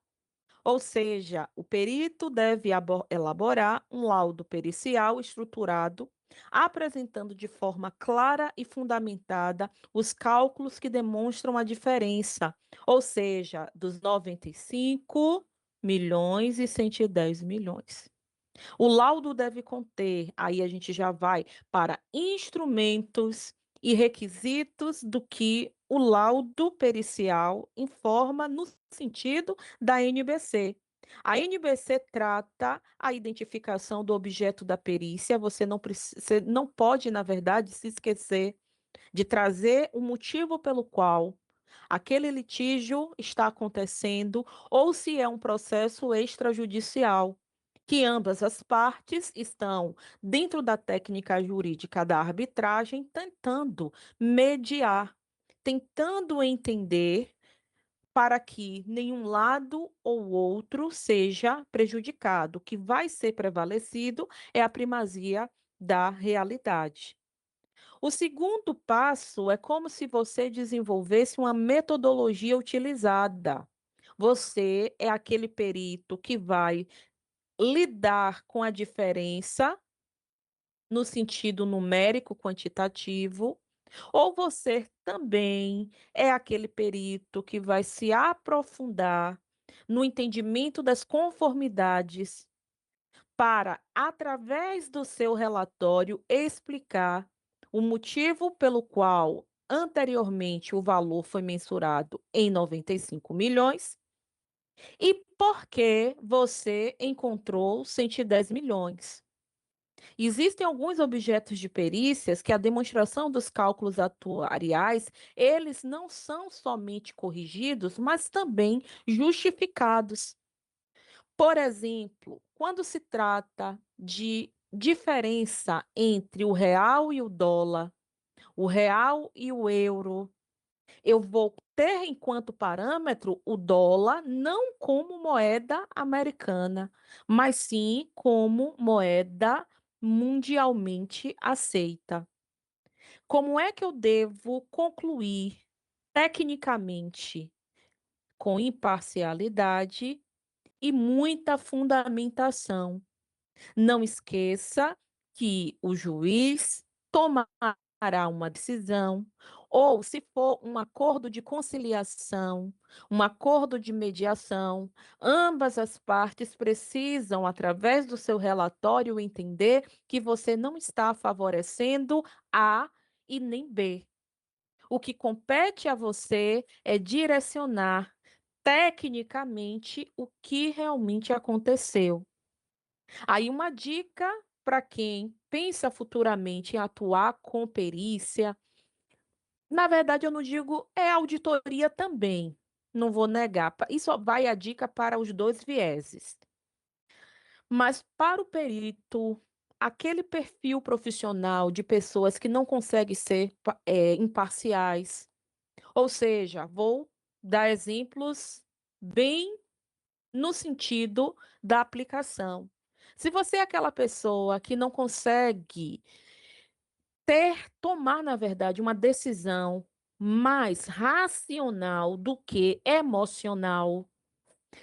Ou seja, o perito deve elaborar um laudo pericial estruturado, apresentando de forma clara e fundamentada os cálculos que demonstram a diferença, ou seja, dos 95 milhões e 110 milhões. O laudo deve conter, aí a gente já vai para instrumentos e requisitos do que o laudo pericial informa no sentido da NBC. A NBC trata a identificação do objeto da perícia, você não pode, na verdade, se esquecer de trazer o motivo pelo qual aquele litígio está acontecendo ou se é um processo extrajudicial, que ambas as partes estão dentro da técnica jurídica da arbitragem tentando mediar, tentando entender para que nenhum lado ou outro seja prejudicado. O que vai ser prevalecido é a primazia da realidade. O segundo passo é como se você desenvolvesse uma metodologia utilizada. Você é aquele perito que vai lidar com a diferença no sentido numérico quantitativo, ou você também é aquele perito que vai se aprofundar no entendimento das conformidades para, através do seu relatório, explicar o motivo pelo qual anteriormente o valor foi mensurado em 95 milhões e por que você encontrou 110 milhões. Existem alguns objetos de perícias que a demonstração dos cálculos atuariais, eles não são somente corrigidos, mas também justificados. Por exemplo, quando se trata de diferença entre o real e o dólar, o real e o euro, eu vou ter enquanto parâmetro o dólar não como moeda americana, mas sim como moeda mundialmente aceita. Como é que eu devo concluir tecnicamente com imparcialidade e muita fundamentação? Não esqueça que o juiz tomará uma decisão, ou se for um acordo de conciliação, um acordo de mediação, ambas as partes precisam, através do seu relatório, entender que você não está favorecendo A e nem B. O que compete a você é direcionar tecnicamente o que realmente aconteceu. Aí uma dica para quem pensa futuramente em atuar com perícia, na verdade eu não digo é auditoria também, não vou negar, isso vai a dica para os dois vieses. Mas para o perito, aquele perfil profissional de pessoas que não conseguem ser imparciais, ou seja, vou dar exemplos bem no sentido da aplicação. Se você é aquela pessoa que não consegue tomar, na verdade, uma decisão mais racional do que emocional,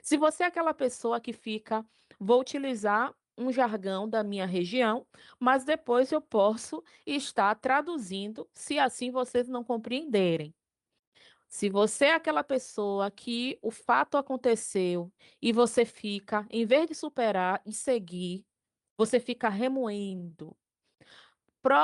se você é aquela pessoa que fica, vou utilizar um jargão da minha região, mas depois eu posso estar traduzindo, se assim vocês não compreenderem. Se você é aquela pessoa que o fato aconteceu e você fica, em vez de superar e seguir, você fica remoendo.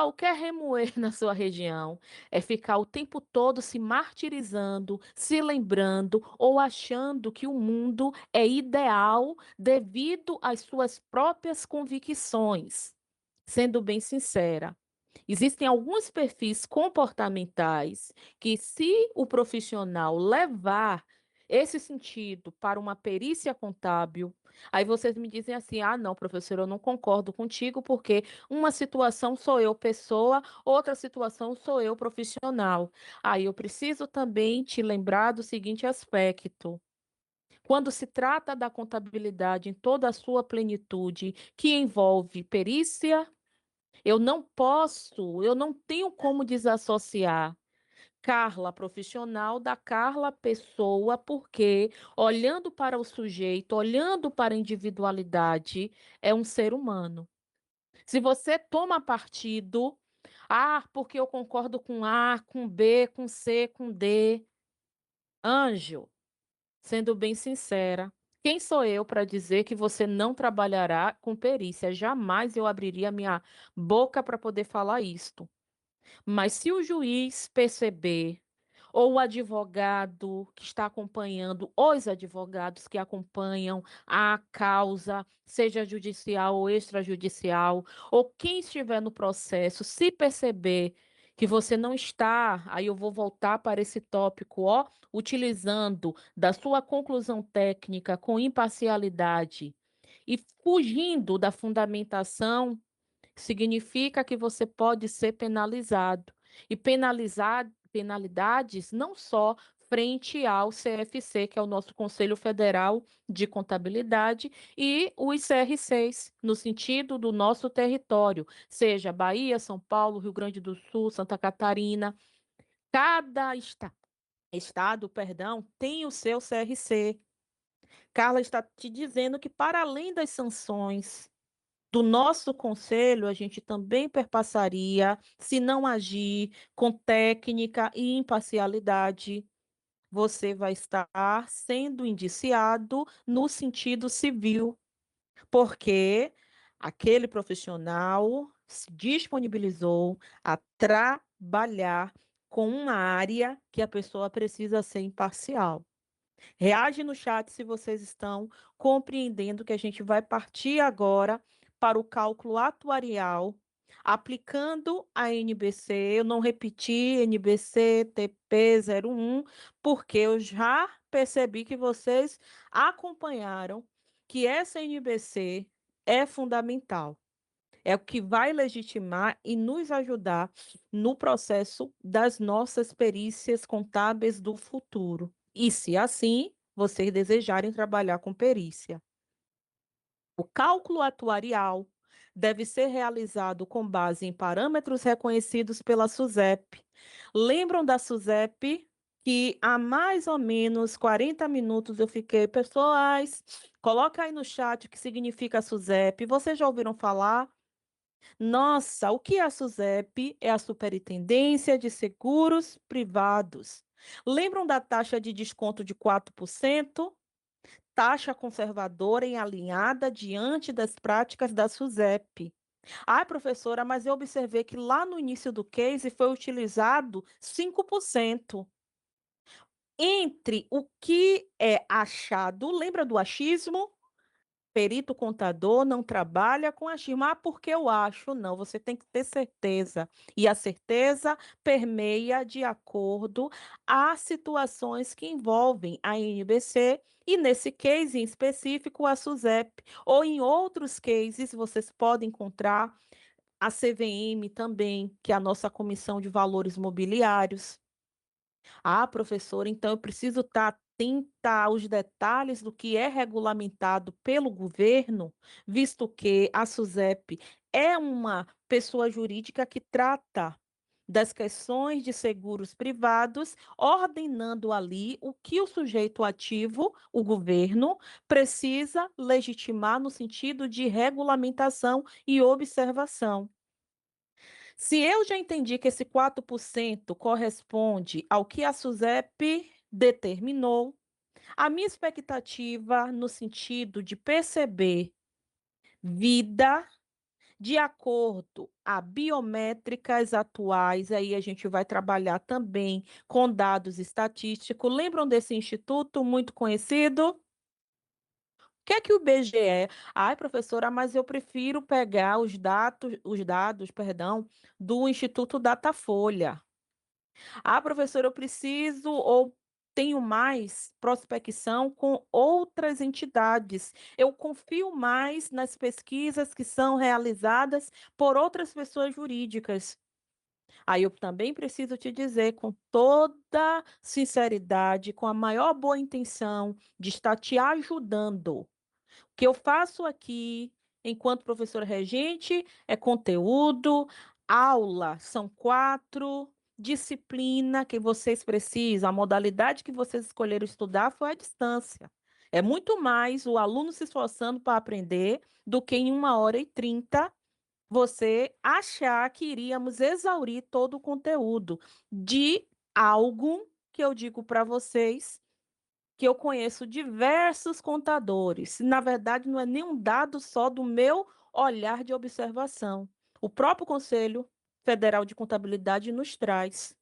O que é remoer na sua região? É ficar o tempo todo se martirizando, se lembrando ou achando que o mundo é ideal devido às suas próprias convicções. Sendo bem sincera, existem alguns perfis comportamentais que, se o profissional levar esse sentido para uma perícia contábil, aí vocês me dizem assim: ah, não, professor, eu não concordo contigo, porque uma situação sou eu, pessoa, outra situação sou eu, profissional. Aí eu preciso também te lembrar do seguinte aspecto. Quando se trata da contabilidade em toda a sua plenitude, que envolve perícia, eu não tenho como desassociar Carla profissional da Carla pessoa, porque olhando para o sujeito, olhando para a individualidade, é um ser humano. Se você toma partido, porque eu concordo com A, com B, com C, com D, anjo, sendo bem sincera, quem sou eu para dizer que você não trabalhará com perícia? Jamais eu abriria minha boca para poder falar isto. Mas se o juiz perceber, ou o advogado que está acompanhando, os advogados que acompanham a causa, seja judicial ou extrajudicial, ou quem estiver no processo, se perceber que você não está, aí eu vou voltar para esse tópico, utilizando da sua conclusão técnica com imparcialidade e fugindo da fundamentação, significa que você pode ser penalizado. E penalidades não só frente ao CFC, que é o nosso Conselho Federal de Contabilidade, e os CR6, no sentido do nosso território, seja Bahia, São Paulo, Rio Grande do Sul, Santa Catarina. Cada estado, perdão, tem o seu CRC. Carla está te dizendo que, para além das sanções do nosso conselho, a gente também perpassaria, se não agir com técnica e imparcialidade, você vai estar sendo indiciado no sentido civil, porque aquele profissional se disponibilizou a trabalhar com uma área que a pessoa precisa ser imparcial. Reage no chat se vocês estão compreendendo que a gente vai partir agora para o cálculo atuarial, aplicando a NBC. Eu não repeti NBC TP01, porque eu já percebi que vocês acompanharam que essa NBC é fundamental. É o que vai legitimar e nos ajudar no processo das nossas perícias contábeis do futuro. E se assim vocês desejarem trabalhar com perícia. O cálculo atuarial deve ser realizado com base em parâmetros reconhecidos pela SUSEP. Lembram da SUSEP? Que há mais ou menos 40 minutos eu fiquei, pessoas, coloca aí no chat o que significa a SUSEP. Vocês já ouviram falar? Nossa, o que é a SUSEP? É a Superintendência de Seguros Privados. Lembram da taxa de desconto de 4%? Taxa conservadora e alinhada diante das práticas da SUSEP. Professora, mas eu observei que lá no início do case foi utilizado 5%. Entre o que é achado, lembra do achismo? Perito contador não trabalha com achismo. Porque eu acho, não, você tem que ter certeza. E a certeza permeia de acordo às situações que envolvem a NBC e, nesse case em específico, a SUSEP. Ou em outros cases, vocês podem encontrar a CVM também, que é a nossa Comissão de Valores Mobiliários. Professora, então eu preciso estar atenta aos detalhes do que é regulamentado pelo governo, visto que a SUSEP é uma pessoa jurídica que trata das questões de seguros privados, ordenando ali o que o sujeito ativo, o governo, precisa legitimar no sentido de regulamentação e observação. Se eu já entendi que esse 4% corresponde ao que a SUSEP determinou, a minha expectativa no sentido de perceber vida de acordo a biométricas atuais, aí a gente vai trabalhar também com dados estatísticos. Lembram desse instituto muito conhecido? O que é que o IBGE? Professora, mas eu prefiro pegar os dados, perdão, do Instituto Datafolha. Professora, eu preciso ou tenho mais prospecção com outras entidades. Eu confio mais nas pesquisas que são realizadas por outras pessoas jurídicas. Aí eu também preciso te dizer com toda sinceridade, com a maior boa intenção de estar te ajudando. O que eu faço aqui, enquanto professora regente, é conteúdo, aula, são 4, disciplina que vocês precisam, a modalidade que vocês escolheram estudar foi à distância. É muito mais o aluno se esforçando para aprender do que em 1 hora e 30 você achar que iríamos exaurir todo o conteúdo de algo que eu digo para vocês que eu conheço diversos contadores. Na verdade, não é nem um dado só do meu olhar de observação. O próprio Conselho Federal de Contabilidade nos traz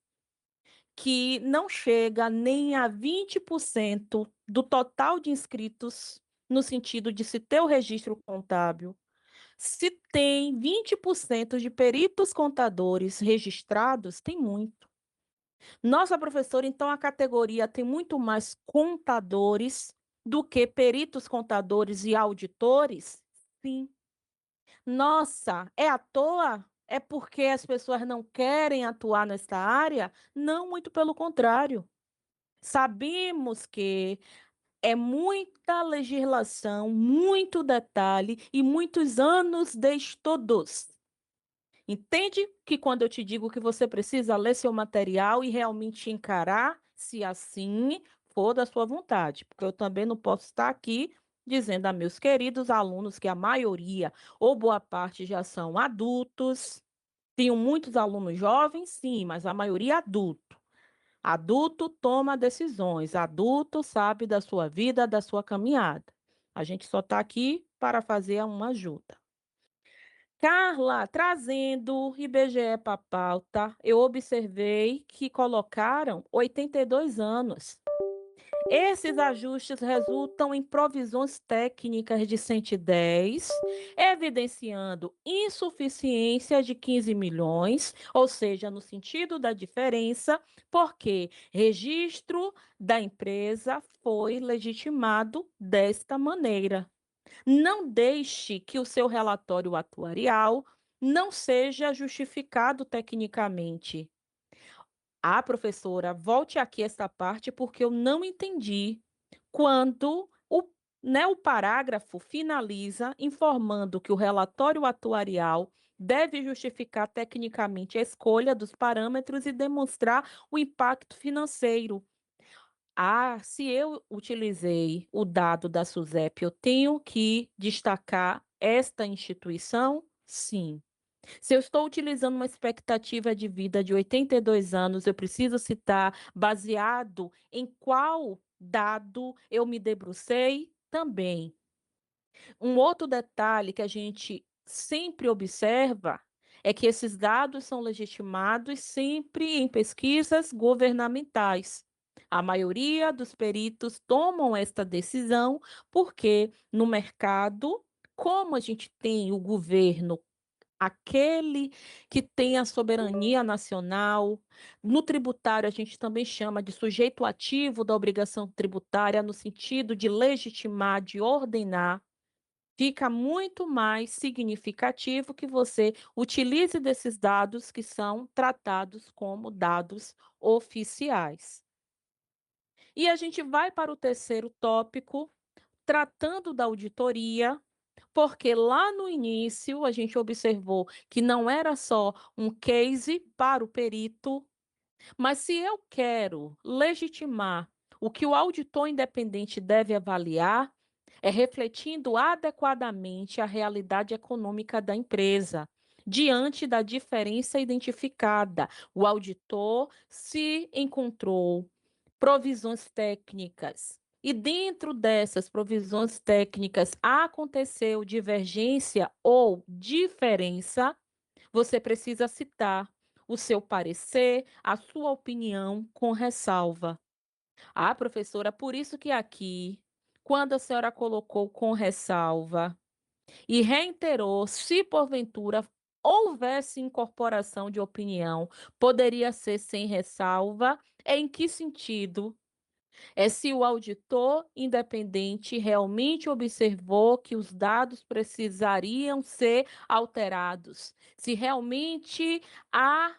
que não chega nem a 20% do total de inscritos, no sentido de se ter o registro contábil. Se tem 20% de peritos contadores registrados, tem muito. Nossa professora, então a categoria tem muito mais contadores do que peritos contadores e auditores? Sim. Nossa, é à toa? É porque as pessoas não querem atuar nessa área? Não, muito pelo contrário. Sabemos que é muita legislação, muito detalhe e muitos anos de estudos. Entende que quando eu te digo que você precisa ler seu material e realmente encarar, se assim for da sua vontade, porque eu também não posso estar aqui dizendo a meus queridos alunos que a maioria ou boa parte já são adultos. Tenho muitos alunos jovens, sim, mas a maioria adulto. Adulto toma decisões, adulto sabe da sua vida, da sua caminhada. A gente só está aqui para fazer uma ajuda. Carla, trazendo IBGE para a pauta, eu observei que colocaram 82 anos. Esses ajustes resultam em provisões técnicas de 110, evidenciando insuficiência de 15 milhões, ou seja, no sentido da diferença, porque registro da empresa foi legitimado desta maneira. Não deixe que o seu relatório atuarial não seja justificado tecnicamente. Ah, professora, volte aqui esta parte porque eu não entendi. Quando o parágrafo finaliza informando que o relatório atuarial deve justificar tecnicamente a escolha dos parâmetros e demonstrar o impacto financeiro. Ah, se eu utilizei o dado da SUSEP, eu tenho que destacar esta instituição? Sim. Se eu estou utilizando uma expectativa de vida de 82 anos, eu preciso citar baseado em qual dado eu me debrucei? Também. Um outro detalhe que a gente sempre observa é que esses dados são legitimados sempre em pesquisas governamentais. A maioria dos peritos tomam esta decisão porque no mercado, como a gente tem o governo, aquele que tem a soberania nacional, no tributário a gente também chama de sujeito ativo da obrigação tributária no sentido de legitimar, de ordenar. Fica muito mais significativo que você utilize desses dados que são tratados como dados oficiais. E a gente vai para o terceiro tópico, tratando da auditoria, porque lá no início a gente observou que não era só um case para o perito, mas se eu quero legitimar o que o auditor independente deve avaliar, é refletindo adequadamente a realidade econômica da empresa, diante da diferença identificada. O auditor se encontrou provisões técnicas. E dentro dessas provisões técnicas aconteceu divergência ou diferença, você precisa citar o seu parecer, a sua opinião com ressalva. Ah, professora, por isso que aqui, quando a senhora colocou com ressalva e reiterou, se porventura houvesse incorporação de opinião, poderia ser sem ressalva, em que sentido? É se o auditor independente realmente observou que os dados precisariam ser alterados, se realmente a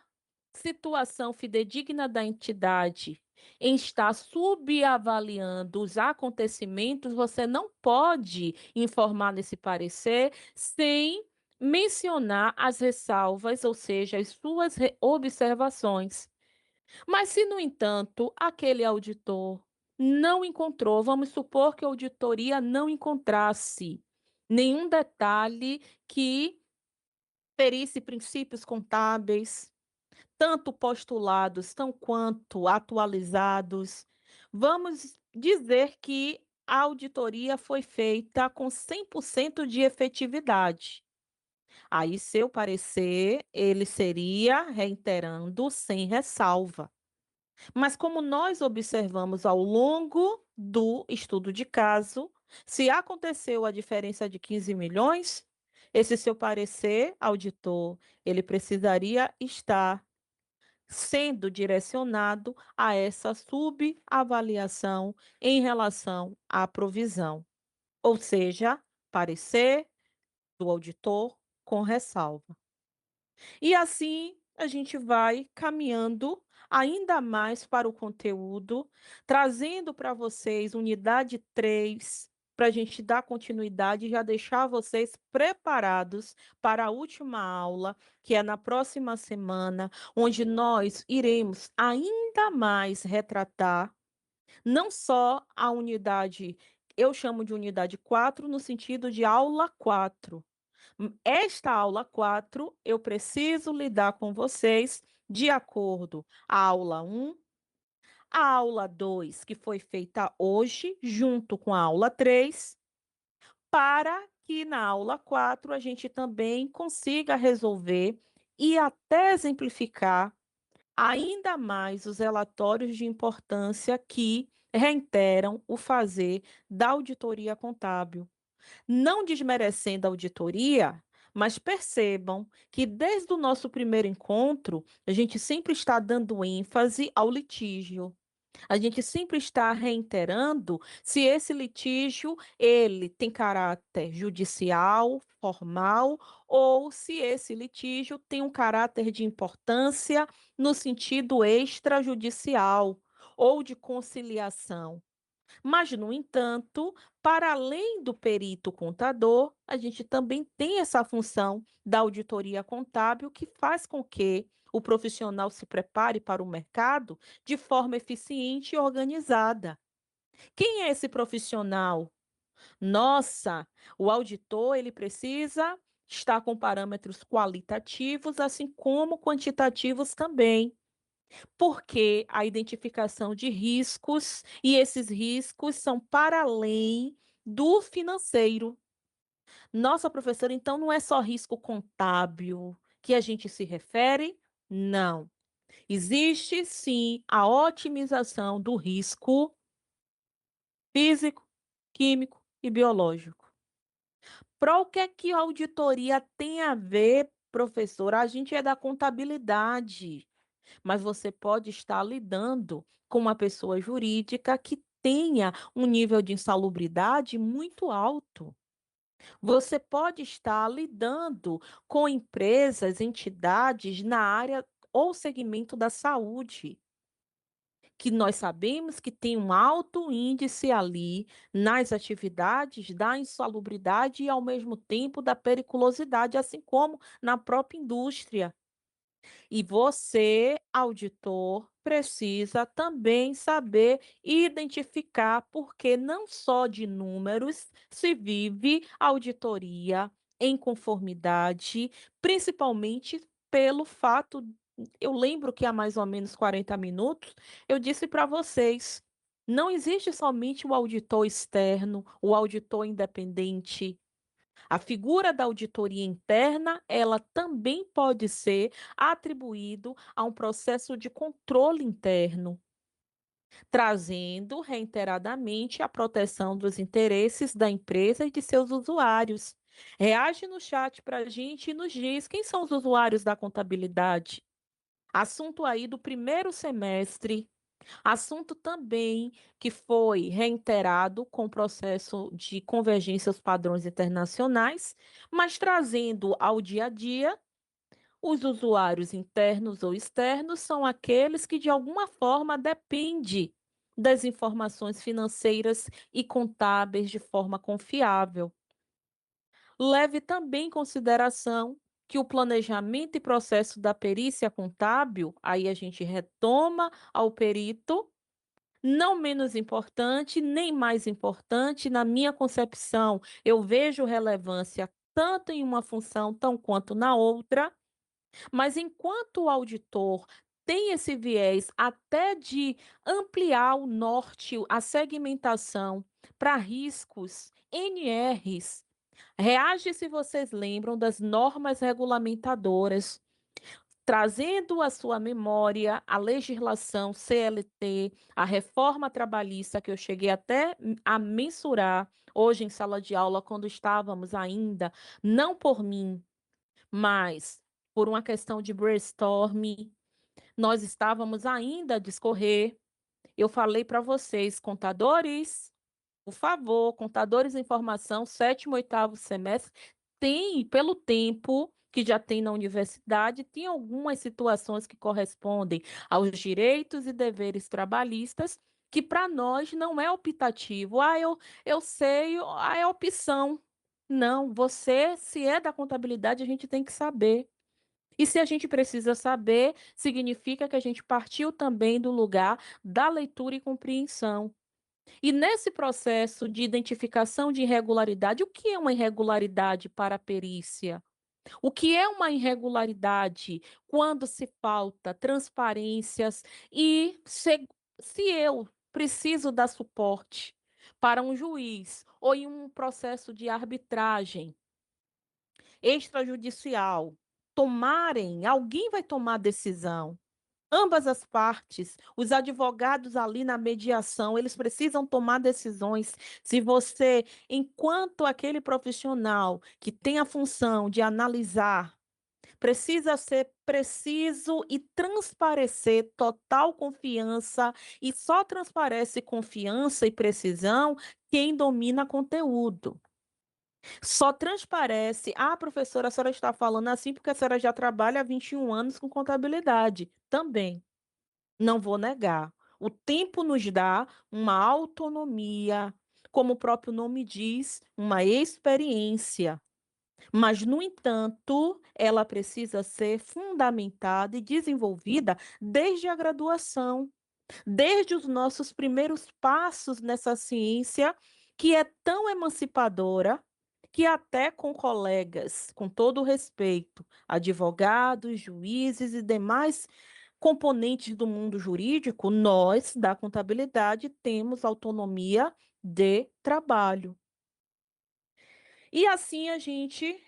situação fidedigna da entidade em estar subavaliando os acontecimentos, você não pode informar nesse parecer sem mencionar as ressalvas, ou seja, as suas observações. Mas se, no entanto, aquele auditor não encontrou, vamos supor que a auditoria não encontrasse nenhum detalhe que ferisse princípios contábeis, tanto postulados, tão quanto atualizados. Vamos dizer que a auditoria foi feita com 100% de efetividade. Aí, seu parecer, ele seria reiterando sem ressalva. Mas como nós observamos ao longo do estudo de caso, se aconteceu a diferença de 15 milhões, esse seu parecer, auditor, ele precisaria estar sendo direcionado a essa subavaliação em relação à provisão, ou seja, parecer do auditor com ressalva. E assim a gente vai caminhando ainda mais para o conteúdo, trazendo para vocês unidade 3, para a gente dar continuidade e já deixar vocês preparados para a última aula, que é na próxima semana, onde nós iremos ainda mais retratar não só a unidade, eu chamo de unidade 4 no sentido de aula 4. Esta aula 4 eu preciso lidar com vocês de acordo a aula 1, a aula 2, que foi feita hoje, junto com a aula 3, para que na aula 4 a gente também consiga resolver e até exemplificar ainda mais os relatórios de importância que reiteram o fazer da auditoria contábil. Não desmerecendo a auditoria, mas percebam que desde o nosso primeiro encontro, a gente sempre está dando ênfase ao litígio. A gente sempre está reiterando se esse litígio ele tem caráter judicial, formal, ou se esse litígio tem um caráter de importância no sentido extrajudicial ou de conciliação. Mas, no entanto, para além do perito contador, a gente também tem essa função da auditoria contábil, que faz com que o profissional se prepare para o mercado de forma eficiente e organizada. Quem é esse profissional? Nossa, o auditor ele precisa estar com parâmetros qualitativos, assim como quantitativos também, porque a identificação de riscos, e esses riscos são para além do financeiro. Nossa, professora, então não é só risco contábil que a gente se refere? Não. Existe sim a otimização do risco físico, químico e biológico. Para o que é que a auditoria tem a ver, professora? A gente é da contabilidade. Mas você pode estar lidando com uma pessoa jurídica que tenha um nível de insalubridade muito alto. Você pode estar lidando com empresas, entidades na área ou segmento da saúde, que nós sabemos que tem um alto índice ali nas atividades da insalubridade e, ao mesmo tempo, da periculosidade, assim como na própria indústria. E você, auditor, precisa também saber identificar, porque não só de números se vive auditoria em conformidade, principalmente pelo fato, eu lembro que há mais ou menos 40 minutos, eu disse para vocês, não existe somente o auditor externo, o auditor independente. A figura da auditoria interna, ela também pode ser atribuído a um processo de controle interno, trazendo reiteradamente a proteção dos interesses da empresa e de seus usuários. Reage no chat para a gente e nos diz quem são os usuários da contabilidade. Assunto aí do primeiro semestre. Assunto também que foi reiterado com o processo de convergência aos padrões internacionais, mas trazendo ao dia a dia, os usuários internos ou externos são aqueles que de alguma forma dependem das informações financeiras e contábeis de forma confiável. Leve também em consideração que o planejamento e processo da perícia contábil, aí a gente retoma ao perito, não menos importante, nem mais importante, na minha concepção, eu vejo relevância tanto em uma função tão quanto na outra, mas enquanto o auditor tem esse viés até de ampliar o norte, a segmentação para riscos NRs, reage se vocês lembram das normas regulamentadoras, trazendo à sua memória a legislação CLT, a reforma trabalhista, que eu cheguei até a mensurar hoje em sala de aula, quando estávamos ainda, não por mim, mas por uma questão de brainstorming, nós estávamos ainda a discorrer. Eu falei para vocês, contadores, por favor, contadores em formação, 7º, 8º semestre, tem, pelo tempo que já tem na universidade, tem algumas situações que correspondem aos direitos e deveres trabalhistas, que para nós não é optativo. Ah, eu sei, ah, é opção. Não, você, se é da contabilidade, a gente tem que saber. E se a gente precisa saber, significa que a gente partiu também do lugar da leitura e compreensão. E nesse processo de identificação de irregularidade, o que é uma irregularidade para a perícia? O que é uma irregularidade quando se falta transparências e se eu preciso dar suporte para um juiz ou em um processo de arbitragem extrajudicial, alguém vai tomar decisão. Ambas as partes, os advogados ali na mediação, eles precisam tomar decisões. Se você, enquanto aquele profissional que tem a função de analisar, precisa ser preciso e transparecer total confiança, e só transparece confiança e precisão quem domina conteúdo. Só transparece: "Ah, professora, a senhora está falando assim porque a senhora já trabalha há 21 anos com contabilidade". Também. Não vou negar. O tempo nos dá uma autonomia, como o próprio nome diz, uma experiência. Mas, no entanto, ela precisa ser fundamentada e desenvolvida desde a graduação, desde os nossos primeiros passos nessa ciência, que é tão emancipadora, que até com colegas, com todo o respeito, advogados, juízes e demais componentes do mundo jurídico, nós, da contabilidade, temos autonomia de trabalho. E assim a gente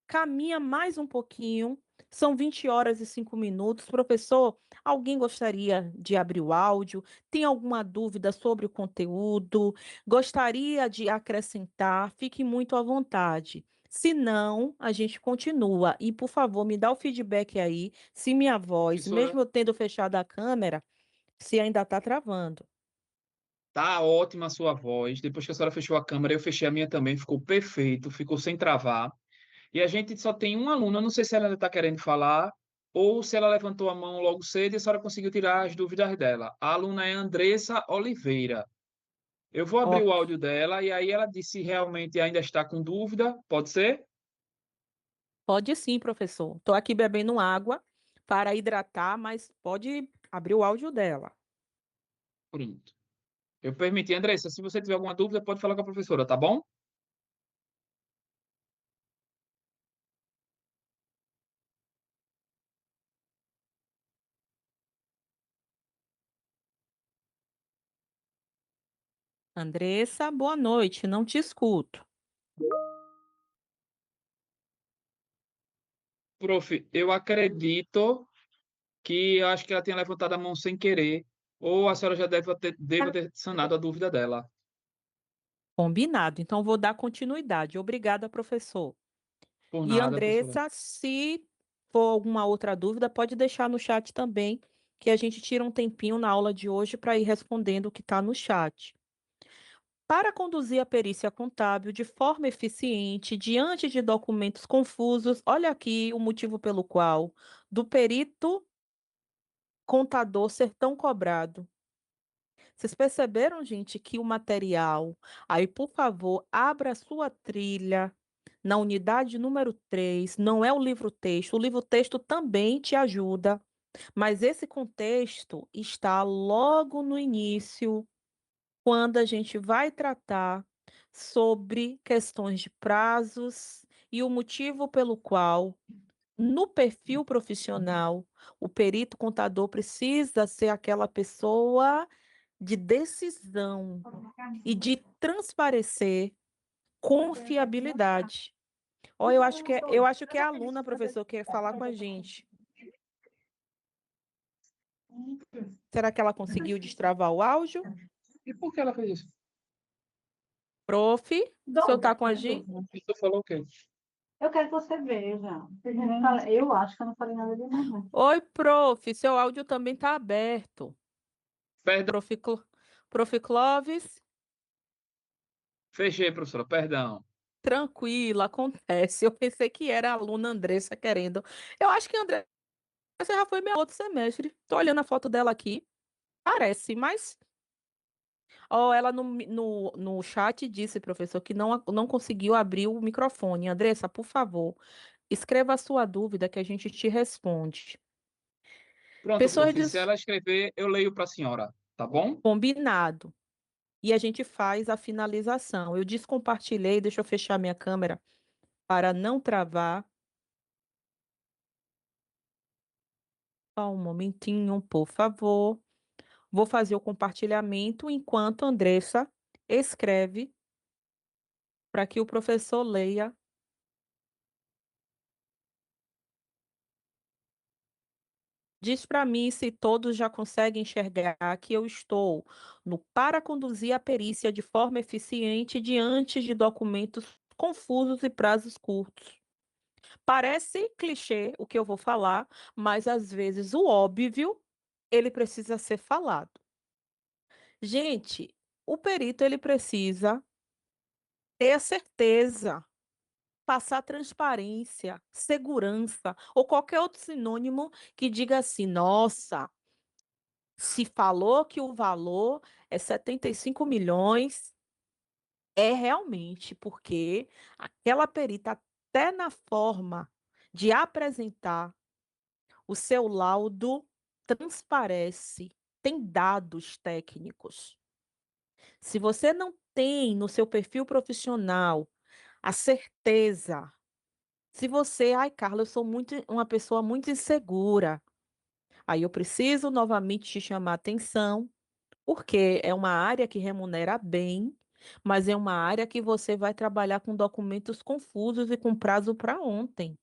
caminha mais um pouquinho, são 20h05. Professor, alguém gostaria de abrir o áudio? Tem alguma dúvida sobre o conteúdo? Gostaria de acrescentar? Fique muito à vontade. Se não, a gente continua. E, por favor, me dá o feedback aí, se minha voz, Professora, mesmo eu tendo fechado a câmera, se ainda está travando. tá ótima a sua voz. Depois que a senhora fechou a câmera, eu fechei a minha também, ficou perfeito, ficou sem travar. E a gente só tem uma aluna, eu não sei se ela ainda está querendo falar ou se ela levantou a mão logo cedo e a senhora conseguiu tirar as dúvidas dela. A aluna é Andressa Oliveira. Eu vou abrir o Ok. áudio dela e aí ela diz se realmente ainda está com dúvida, pode ser? Pode sim, professor. Estou aqui bebendo água para hidratar, mas pode abrir o áudio dela. Pronto. Eu permiti. Andressa, se você tiver alguma dúvida, pode falar com a professora, tá bom? Andressa, boa noite, não te escuto. Prof, eu acredito que eu acho que ela tenha levantado a mão sem querer, ou a senhora já deva ter sanado a dúvida dela. Combinado, então vou dar continuidade. Obrigada, professor. Por E nada, professora. Andressa, se for alguma outra dúvida, pode deixar no chat também, que a gente tira um tempinho na aula de hoje para ir respondendo o que está no chat. Para conduzir a perícia contábil de forma eficiente diante de documentos confusos, olha aqui o motivo pelo qual do perito contador ser tão cobrado. Vocês perceberam, gente, que o material, aí, por favor, abra a sua trilha, na unidade número 3, não é o livro-texto. O livro-texto também te ajuda, mas esse contexto está logo no início, quando a gente vai tratar sobre questões de prazos e o motivo pelo qual, no perfil profissional, o perito contador precisa ser aquela pessoa de decisão e de transparecer confiabilidade. Ó, eu acho que é a aluna, professor, que quer falar com a gente. Será que ela conseguiu destravar o áudio? E por que ela fez isso? Prof, o senhor está com a gente? Tu falou o quê? Eu quero que você veja. Eu acho que eu não falei nada demais, não. Oi, prof, seu áudio também está aberto. Perdão, Prof. Clóvis, fechei, professora, perdão. tranquila, acontece. Eu pensei que era a aluna Andressa querendo. Eu acho que a Andressa já foi meu outro semestre. Estou olhando a foto dela aqui. Parece, mas ó, ela no chat disse, professor, que não conseguiu abrir o microfone. Andressa, por favor, escreva a sua dúvida que a gente te responde. Pronto, Pessoas prof, se diz ela escrever, eu leio para a senhora, tá bom? combinado. E a gente faz a finalização. Eu descompartilhei, deixa eu fechar minha câmera para não travar. Só um momentinho, por favor. Vou fazer o compartilhamento enquanto a Andressa escreve para que o professor leia. Diz para mim se todos já conseguem enxergar que eu estou no para conduzir a perícia de forma eficiente diante de documentos confusos e prazos curtos. Parece clichê o que eu vou falar, mas às vezes o óbvio ele precisa ser falado. Gente, o perito ele precisa ter a certeza, passar transparência, segurança ou qualquer outro sinônimo que diga assim, nossa, se falou que o valor é 75 milhões, é realmente porque aquela perita, até na forma de apresentar o seu laudo, transparece, tem dados técnicos. Se você não tem no seu perfil profissional a certeza, se você, ai, Carla, eu sou uma pessoa muito insegura, aí eu preciso novamente te chamar a atenção. Porque é uma área que remunera bem, mas é uma área que você vai trabalhar com documentos confusos e com prazo para ontem.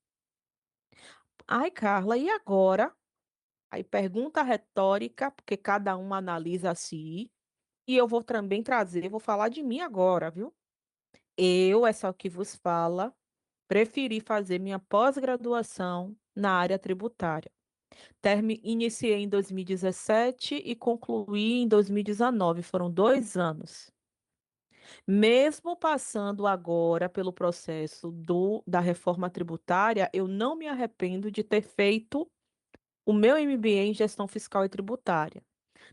Ai, Carla, e agora? Aí pergunta retórica, porque cada um analisa a si, e eu vou também trazer, vou falar de mim agora, viu? Eu, essa que vos fala, preferi fazer minha pós-graduação na área tributária. Iniciei em 2017 e concluí em 2019, foram 2 anos. Mesmo passando agora pelo processo da reforma tributária, eu não me arrependo de ter feito o meu MBA em gestão fiscal e tributária.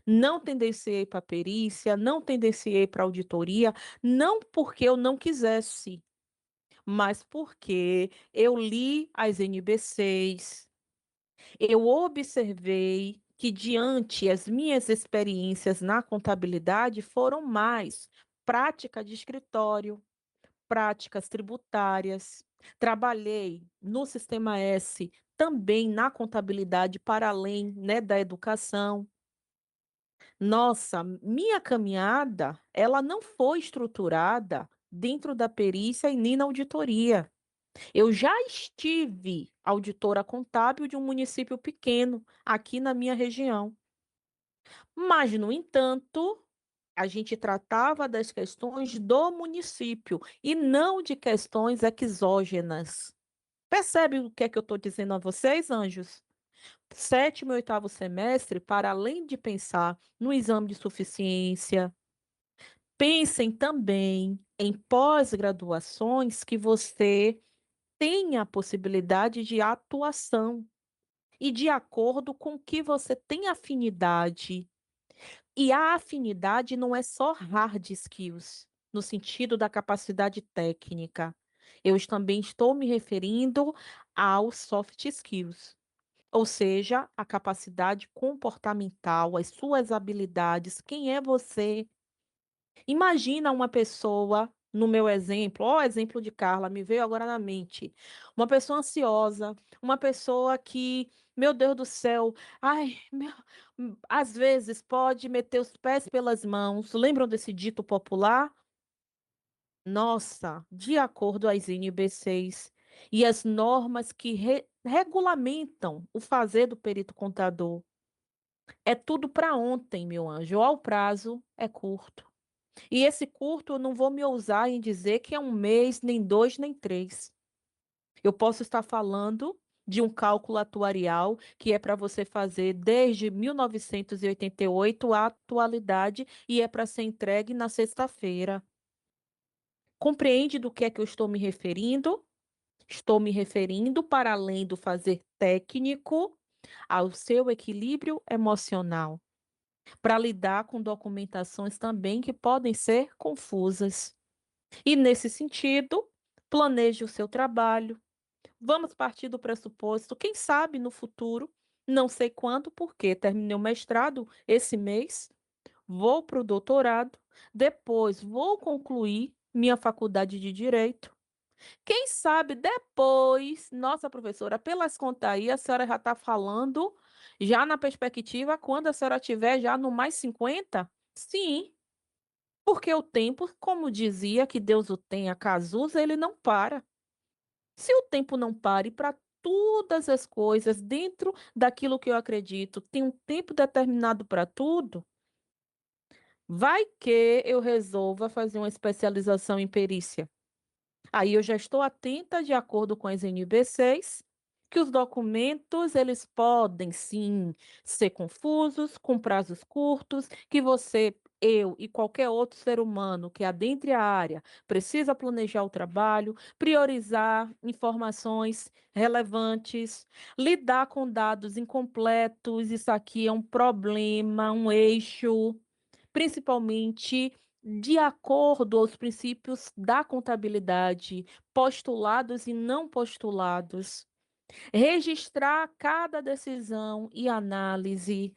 Não tendenciei para perícia, não tendenciei para auditoria, não porque eu não quisesse, mas porque eu li as NBCs, eu observei que diante as minhas experiências na contabilidade foram mais prática de escritório, práticas tributárias. Trabalhei no Sistema S também na contabilidade para além, né, da educação. Nossa, minha caminhada, ela não foi estruturada dentro da perícia e nem na auditoria. Eu já estive auditora contábil de um município pequeno aqui na minha região. Mas, no entanto, a gente tratava das questões do município e não de questões exógenas. Percebe o que é que eu estou dizendo a vocês, anjos? Sétimo e oitavo semestre, para além de pensar no exame de suficiência, pensem também em pós-graduações que você tenha a possibilidade de atuação e de acordo com o que você tem afinidade. E a afinidade não é só hard skills, no sentido da capacidade técnica. Eu também estou me referindo aos soft skills, ou seja, a capacidade comportamental, as suas habilidades, quem é você. Imagina uma pessoa, no meu exemplo, ó, o exemplo de Carla, me veio agora na mente. Uma pessoa ansiosa, uma pessoa que, meu Deus do céu, ai, às vezes pode meter os pés pelas mãos. Lembram desse dito popular? Nossa, de acordo às NBCs e as normas que regulamentam o fazer do perito contador, é tudo para ontem, meu anjo. Ó, o prazo é curto. E esse curto, eu não vou me ousar em dizer que é um mês, nem dois, nem três. Eu posso estar falando de um cálculo atuarial que é para você fazer desde 1988 à atualidade e é para ser entregue na sexta-feira. Compreende do que é que eu estou me referindo? Estou me referindo, para além do fazer técnico, ao seu equilíbrio emocional, para lidar com documentações também que podem ser confusas. E, nesse sentido, planeje o seu trabalho. Vamos partir do pressuposto, quem sabe no futuro, não sei quando, porque terminei o mestrado esse mês, vou para o doutorado, depois vou concluir minha faculdade de Direito. Quem sabe depois, nossa professora, pelas contas aí, a senhora já está falando, já na perspectiva, quando a senhora tiver já no mais 50? Sim, porque o tempo, como dizia, que Deus o tenha, Cazuza, ele não para. Se o tempo não pare para todas as coisas, dentro daquilo que eu acredito, tem um tempo determinado para tudo, vai que eu resolva fazer uma especialização em perícia. Aí eu já estou atenta, de acordo com as NBCs, que os documentos eles podem sim ser confusos, com prazos curtos, que você, eu e qualquer outro ser humano que adentre a área precisa planejar o trabalho, priorizar informações relevantes, lidar com dados incompletos, isso aqui é um problema, um eixo, principalmente de acordo aos princípios da contabilidade, postulados e não postulados. Registrar cada decisão e análise.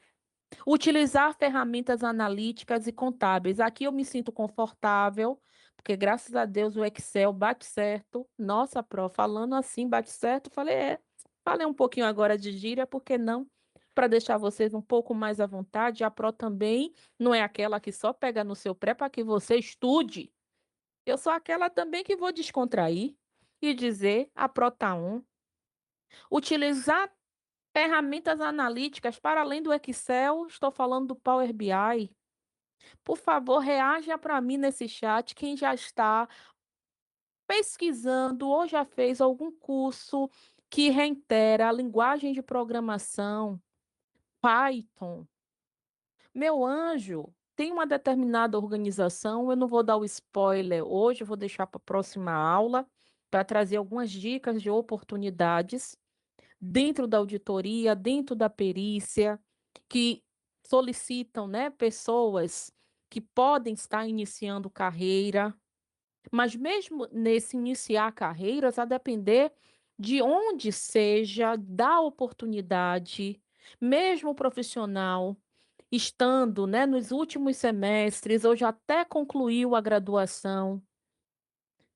Utilizar ferramentas analíticas e contábeis. Aqui eu me sinto confortável, porque graças a Deus o Excel bate certo. Nossa, Pró, falando assim, bate certo. Falei, falei um pouquinho agora de gíria, por que não? Para deixar vocês um pouco mais à vontade. A Pró também não é aquela que só pega no seu pré para que você estude. Eu sou aquela também que vou descontrair e dizer, a Pró tá on. Utilizar ferramentas analíticas para além do Excel, estou falando do Power BI. Por favor, reaja para mim nesse chat quem já está pesquisando ou já fez algum curso que reitera a linguagem de programação, Python. Meu anjo, tem uma determinada organização, eu não vou dar o spoiler hoje, eu vou deixar para a próxima aula, para trazer algumas dicas de oportunidades dentro da auditoria, dentro da perícia, que solicitam, né, pessoas que podem estar iniciando carreira, mas mesmo nesse iniciar carreiras, a depender de onde seja, da oportunidade, mesmo o profissional, estando, né, nos últimos semestres, ou já até concluiu a graduação,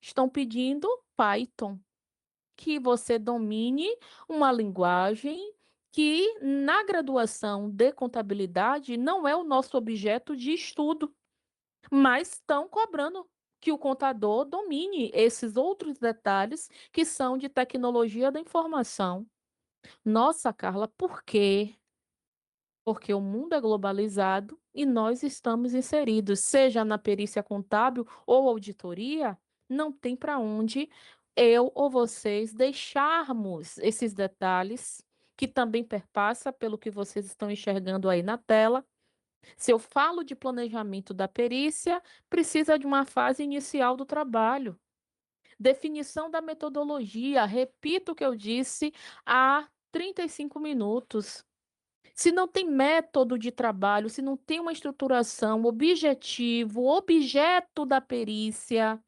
estão pedindo Python, que você domine uma linguagem que na graduação de contabilidade não é o nosso objeto de estudo, mas estão cobrando que o contador domine esses outros detalhes que são de tecnologia da informação. Nossa, Carla, por quê? Porque o mundo é globalizado e nós estamos inseridos, seja na perícia contábil ou auditoria, não tem para onde eu ou vocês deixarmos esses detalhes, que também perpassa pelo que vocês estão enxergando aí na tela. Se eu falo de planejamento da perícia, precisa de uma fase inicial do trabalho. Definição da metodologia, repito o que eu disse há 35 minutos. Se não tem método de trabalho, se não tem uma estruturação, objetivo, objeto da perícia,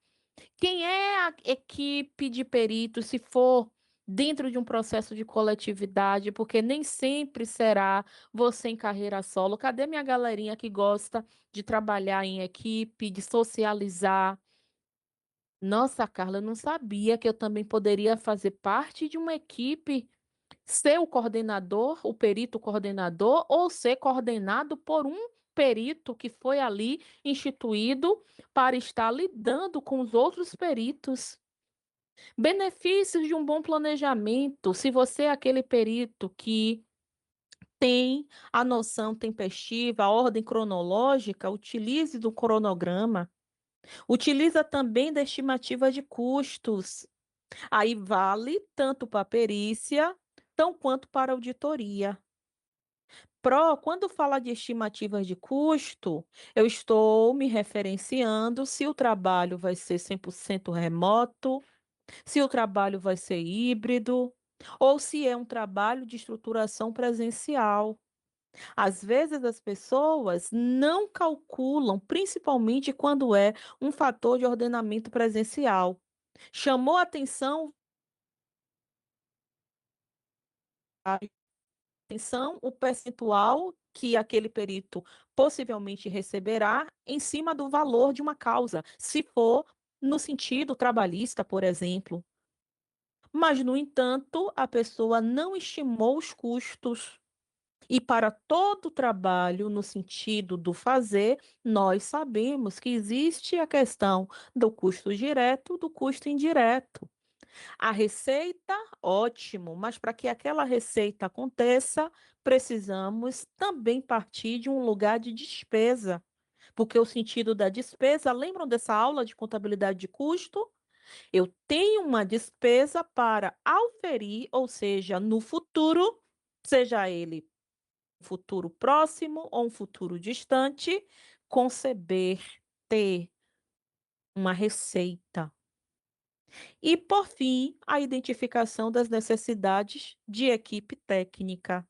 Quem é a equipe de peritos, se for dentro de um processo de coletividade, porque nem sempre será você em carreira solo. Cadê minha galerinha que gosta de trabalhar em equipe, de socializar? Nossa, Carla, eu não sabia que eu também poderia fazer parte de uma equipe, ser o coordenador, o perito coordenador, ou ser coordenado por um perito que foi ali instituído para estar lidando com os outros peritos. Benefícios de um bom planejamento. Se você é aquele perito que tem a noção tempestiva, a ordem cronológica, utilize do cronograma. Utiliza também da estimativa de custos. Aí vale tanto para a perícia, tão quanto para a auditoria. Quando fala de estimativas de custo, eu estou me referenciando se o trabalho vai ser 100% remoto, se o trabalho vai ser híbrido, ou se é um trabalho de estruturação presencial. Às vezes as pessoas não calculam, principalmente quando é um fator de ordenamento presencial. Chamou a atenção o percentual que aquele perito possivelmente receberá em cima do valor de uma causa, se for no sentido trabalhista, por exemplo. Mas, no entanto, a pessoa não estimou os custos. E para todo trabalho, no sentido do fazer, nós sabemos que existe a questão do custo direto, do custo indireto. A receita, ótimo, mas para que aquela receita aconteça, precisamos também partir de um lugar de despesa. Porque o sentido da despesa, lembram dessa aula de contabilidade de custo? Eu tenho uma despesa para auferir, ou seja, no futuro, seja ele futuro próximo ou um futuro distante, conceber, ter uma receita. E, por fim, a identificação das necessidades de equipe técnica.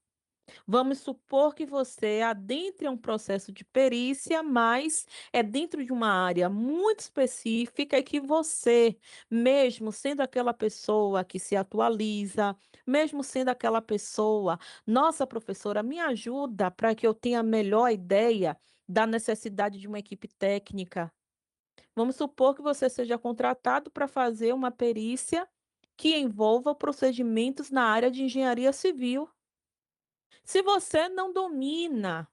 Vamos supor que você adentre a um processo de perícia, mas é dentro de uma área muito específica e que você, mesmo sendo aquela pessoa que se atualiza, mesmo sendo aquela pessoa, nossa professora, me ajuda para que eu tenha a melhor ideia da necessidade de uma equipe técnica. Vamos supor que você seja contratado para fazer uma perícia que envolva procedimentos na área de engenharia civil. Se você não domina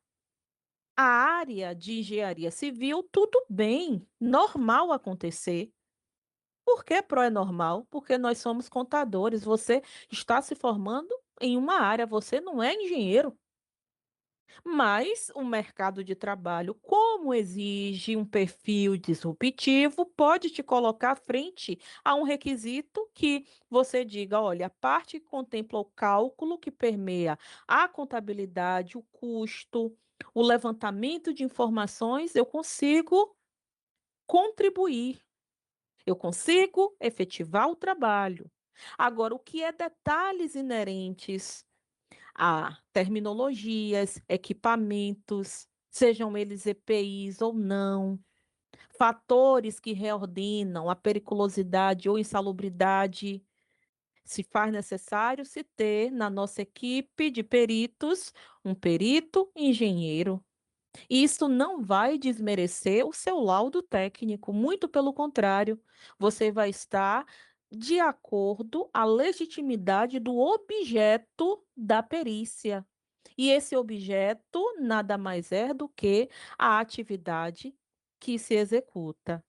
a área de engenharia civil, tudo bem, normal acontecer. Por que é normal? Porque nós somos contadores. Você está se formando em uma área, você não é engenheiro. Mas o mercado de trabalho, como exige um perfil disruptivo, pode te colocar frente a um requisito que você diga: olha, a parte que contempla o cálculo que permeia a contabilidade, o custo, o levantamento de informações, eu consigo contribuir, eu consigo efetivar o trabalho. Agora, o que é detalhes inerentes a terminologias, equipamentos, sejam eles EPIs ou não, fatores que reordenam a periculosidade ou insalubridade, se faz necessário se ter na nossa equipe de peritos um perito engenheiro. Isso não vai desmerecer o seu laudo técnico, muito pelo contrário, você vai estar de acordo à legitimidade do objeto da perícia. E esse objeto nada mais é do que a atividade que se executa.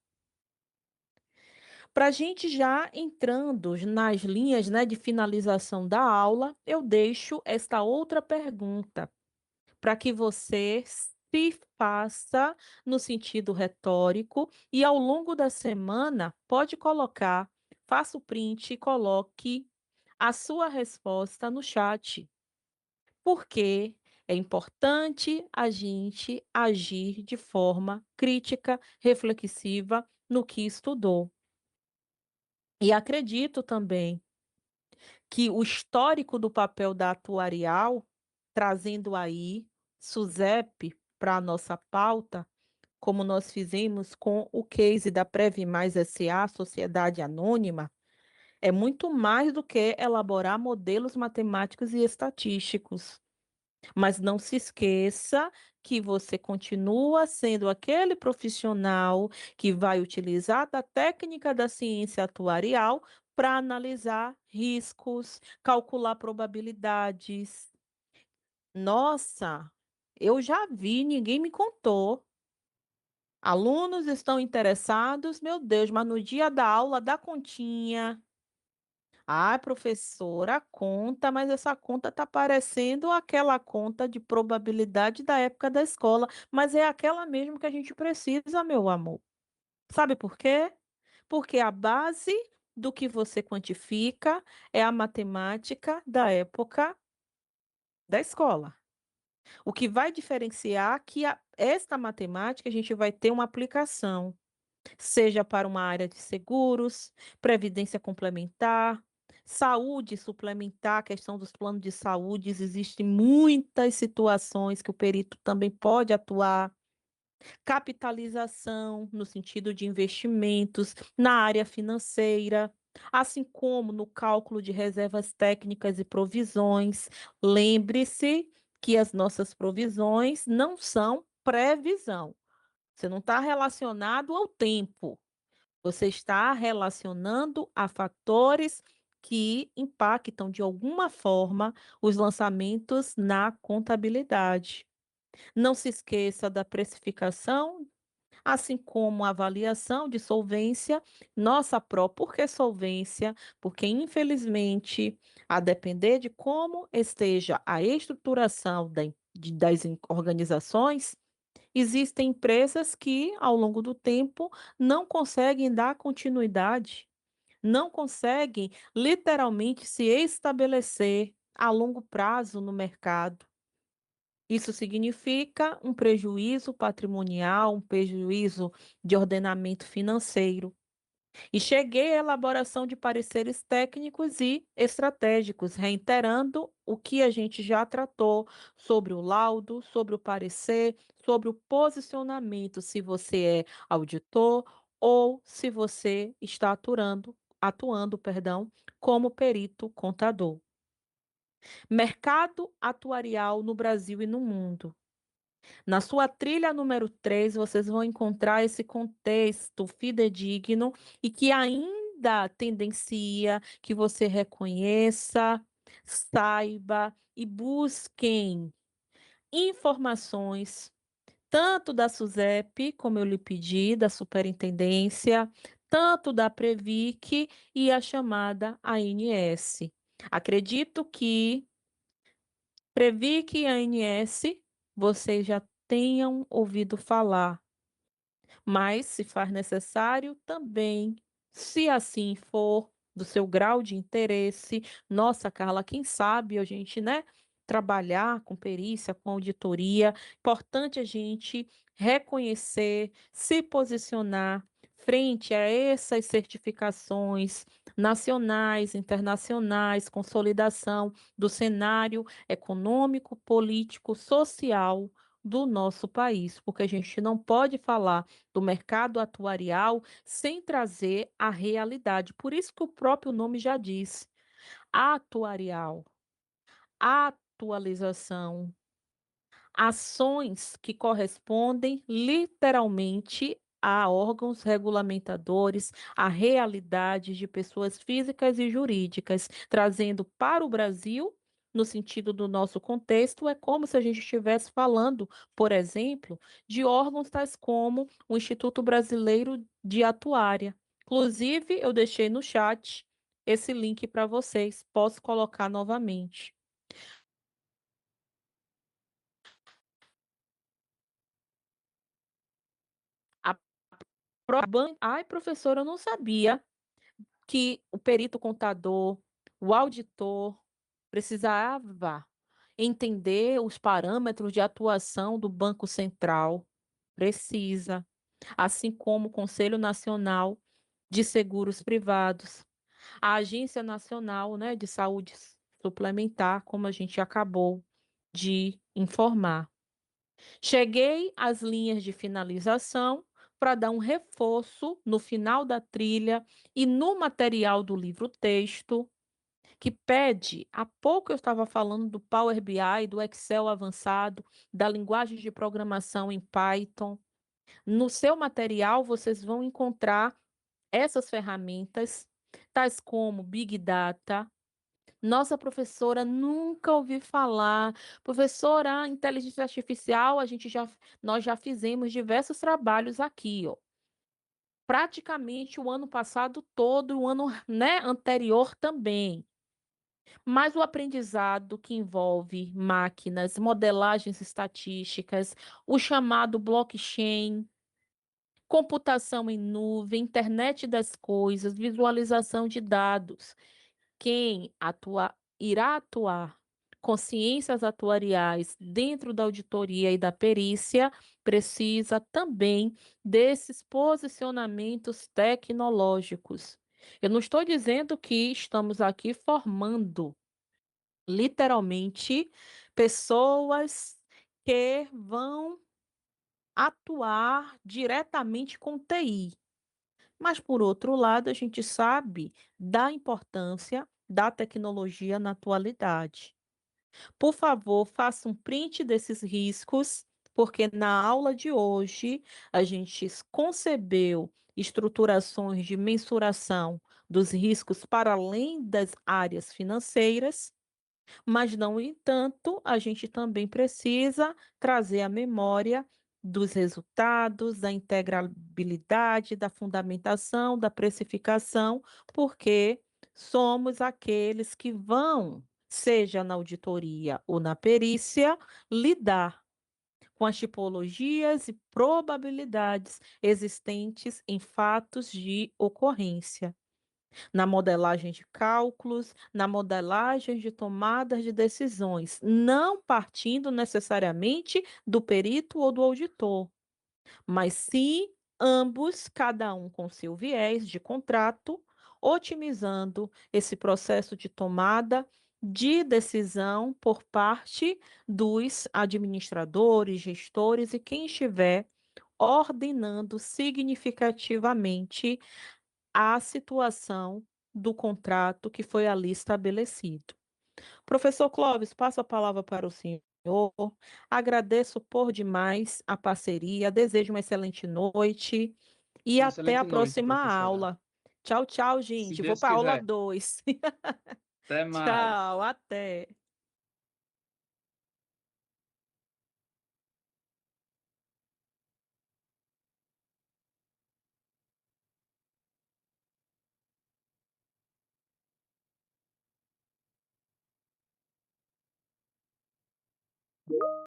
Para a gente já entrando nas linhas, né, de finalização da aula, eu deixo esta outra pergunta para que você se faça no sentido retórico e ao longo da semana pode colocar, faça o print e coloque a sua resposta no chat. Porque é importante a gente agir de forma crítica, reflexiva no que estudou. E acredito também que o histórico do papel da atuarial, trazendo aí SUSEP para a nossa pauta, como nós fizemos com o case da Previmais SA, Sociedade Anônima, é muito mais do que elaborar modelos matemáticos e estatísticos. Mas não se esqueça que você continua sendo aquele profissional que vai utilizar da técnica da ciência atuarial para analisar riscos, calcular probabilidades. Nossa, eu já vi, ninguém me contou. Alunos estão interessados, meu Deus, mas no dia da aula da continha. Ah, professora, a conta, mas essa conta está parecendo aquela conta de probabilidade da época da escola, mas é aquela mesmo que a gente precisa, meu amor. Sabe por quê? Porque a base do que você quantifica é a matemática da época da escola. O que vai diferenciar que esta matemática a gente vai ter uma aplicação, seja para uma área de seguros, previdência complementar, saúde suplementar, questão dos planos de saúde, existem muitas situações que o perito também pode atuar, capitalização no sentido de investimentos na área financeira, assim como no cálculo de reservas técnicas e provisões. Lembre-se que as nossas provisões não são previsão. Você não está relacionado ao tempo. Você está relacionando a fatores que impactam de alguma forma os lançamentos na contabilidade. Não se esqueça da precificação, assim como a avaliação de solvência, nossa própria. Por que solvência? Porque, infelizmente, a depender de como esteja a estruturação das organizações, existem empresas que, ao longo do tempo, não conseguem dar continuidade, não conseguem literalmente se estabelecer a longo prazo no mercado. Isso significa um prejuízo patrimonial, um prejuízo de ordenamento financeiro. E cheguei à elaboração de pareceres técnicos e estratégicos, reiterando o que a gente já tratou sobre o laudo, sobre o parecer, sobre o posicionamento, se você é auditor ou se você está atuando, perdão, como perito contador. Mercado atuarial no Brasil e no mundo. Na sua trilha número 3, vocês vão encontrar esse contexto fidedigno e que ainda tendencia que você reconheça, saiba e busquem informações, tanto da SUSEP, como eu lhe pedi, da Superintendência, tanto da Previc e a chamada ANS. Acredito que Previc e ANS vocês já tenham ouvido falar, mas se faz necessário também, se assim for do seu grau de interesse, nossa, Carla, quem sabe a gente, né, trabalhar com perícia, com auditoria, importante a gente reconhecer, se posicionar frente a essas certificações nacionais, internacionais, consolidação do cenário econômico, político, social do nosso país, porque a gente não pode falar do mercado atuarial sem trazer a realidade. Por isso que o próprio nome já diz, atuarial, atualização, ações que correspondem literalmente a órgãos regulamentadores, a realidades de pessoas físicas e jurídicas, trazendo para o Brasil, no sentido do nosso contexto, é como se a gente estivesse falando, por exemplo, de órgãos tais como o Instituto Brasileiro de Atuária. Inclusive, eu deixei no chat esse link para vocês, posso colocar novamente. A Ai, professora, eu não sabia que o perito contador, o auditor, precisava entender os parâmetros de atuação do Banco Central. Precisa. Assim como o Conselho Nacional de Seguros Privados, a Agência Nacional, né, de Saúde Suplementar, como a gente acabou de informar. Cheguei às linhas de finalização para dar um reforço no final da trilha e no material do livro-texto, que pede, há pouco eu estava falando do Power BI, do Excel avançado, da linguagem de programação em Python. No seu material, vocês vão encontrar essas ferramentas, tais como Big Data. Nossa professora, nunca ouvi falar. Professora, inteligência artificial, nós já fizemos diversos trabalhos aqui, ó. Praticamente o ano passado todo, o ano, né, anterior também. Mas o aprendizado que envolve máquinas, modelagens estatísticas, o chamado blockchain, computação em nuvem, internet das coisas, visualização de dados. Quem irá atuar com ciências atuariais dentro da auditoria e da perícia precisa também desses posicionamentos tecnológicos. Eu não estou dizendo que estamos aqui formando literalmente pessoas que vão atuar diretamente com TI. Mas, por outro lado, a gente sabe da importância da tecnologia na atualidade. Por favor, faça um print desses riscos, porque na aula de hoje a gente concebeu estruturações de mensuração dos riscos para além das áreas financeiras, mas, no entanto, a gente também precisa trazer a memória dos resultados, da integrabilidade, da fundamentação, da precificação, porque somos aqueles que vão, seja na auditoria ou na perícia, lidar com as tipologias e probabilidades existentes em fatos de ocorrência na modelagem de cálculos, na modelagem de tomadas de decisões, não partindo necessariamente do perito ou do auditor, mas sim ambos, cada um com seu viés de contrato, otimizando esse processo de tomada de decisão por parte dos administradores, gestores e quem estiver ordenando significativamente a situação do contrato que foi ali estabelecido. Professor Clóvis, passo a palavra para o senhor. Agradeço por demais a parceria, desejo uma excelente noite e Uma até a excelente noite, próxima professora. aula. Tchau, tchau, Se gente. Vou Deus para a aula quiser. 2. Até mais. Tchau, até.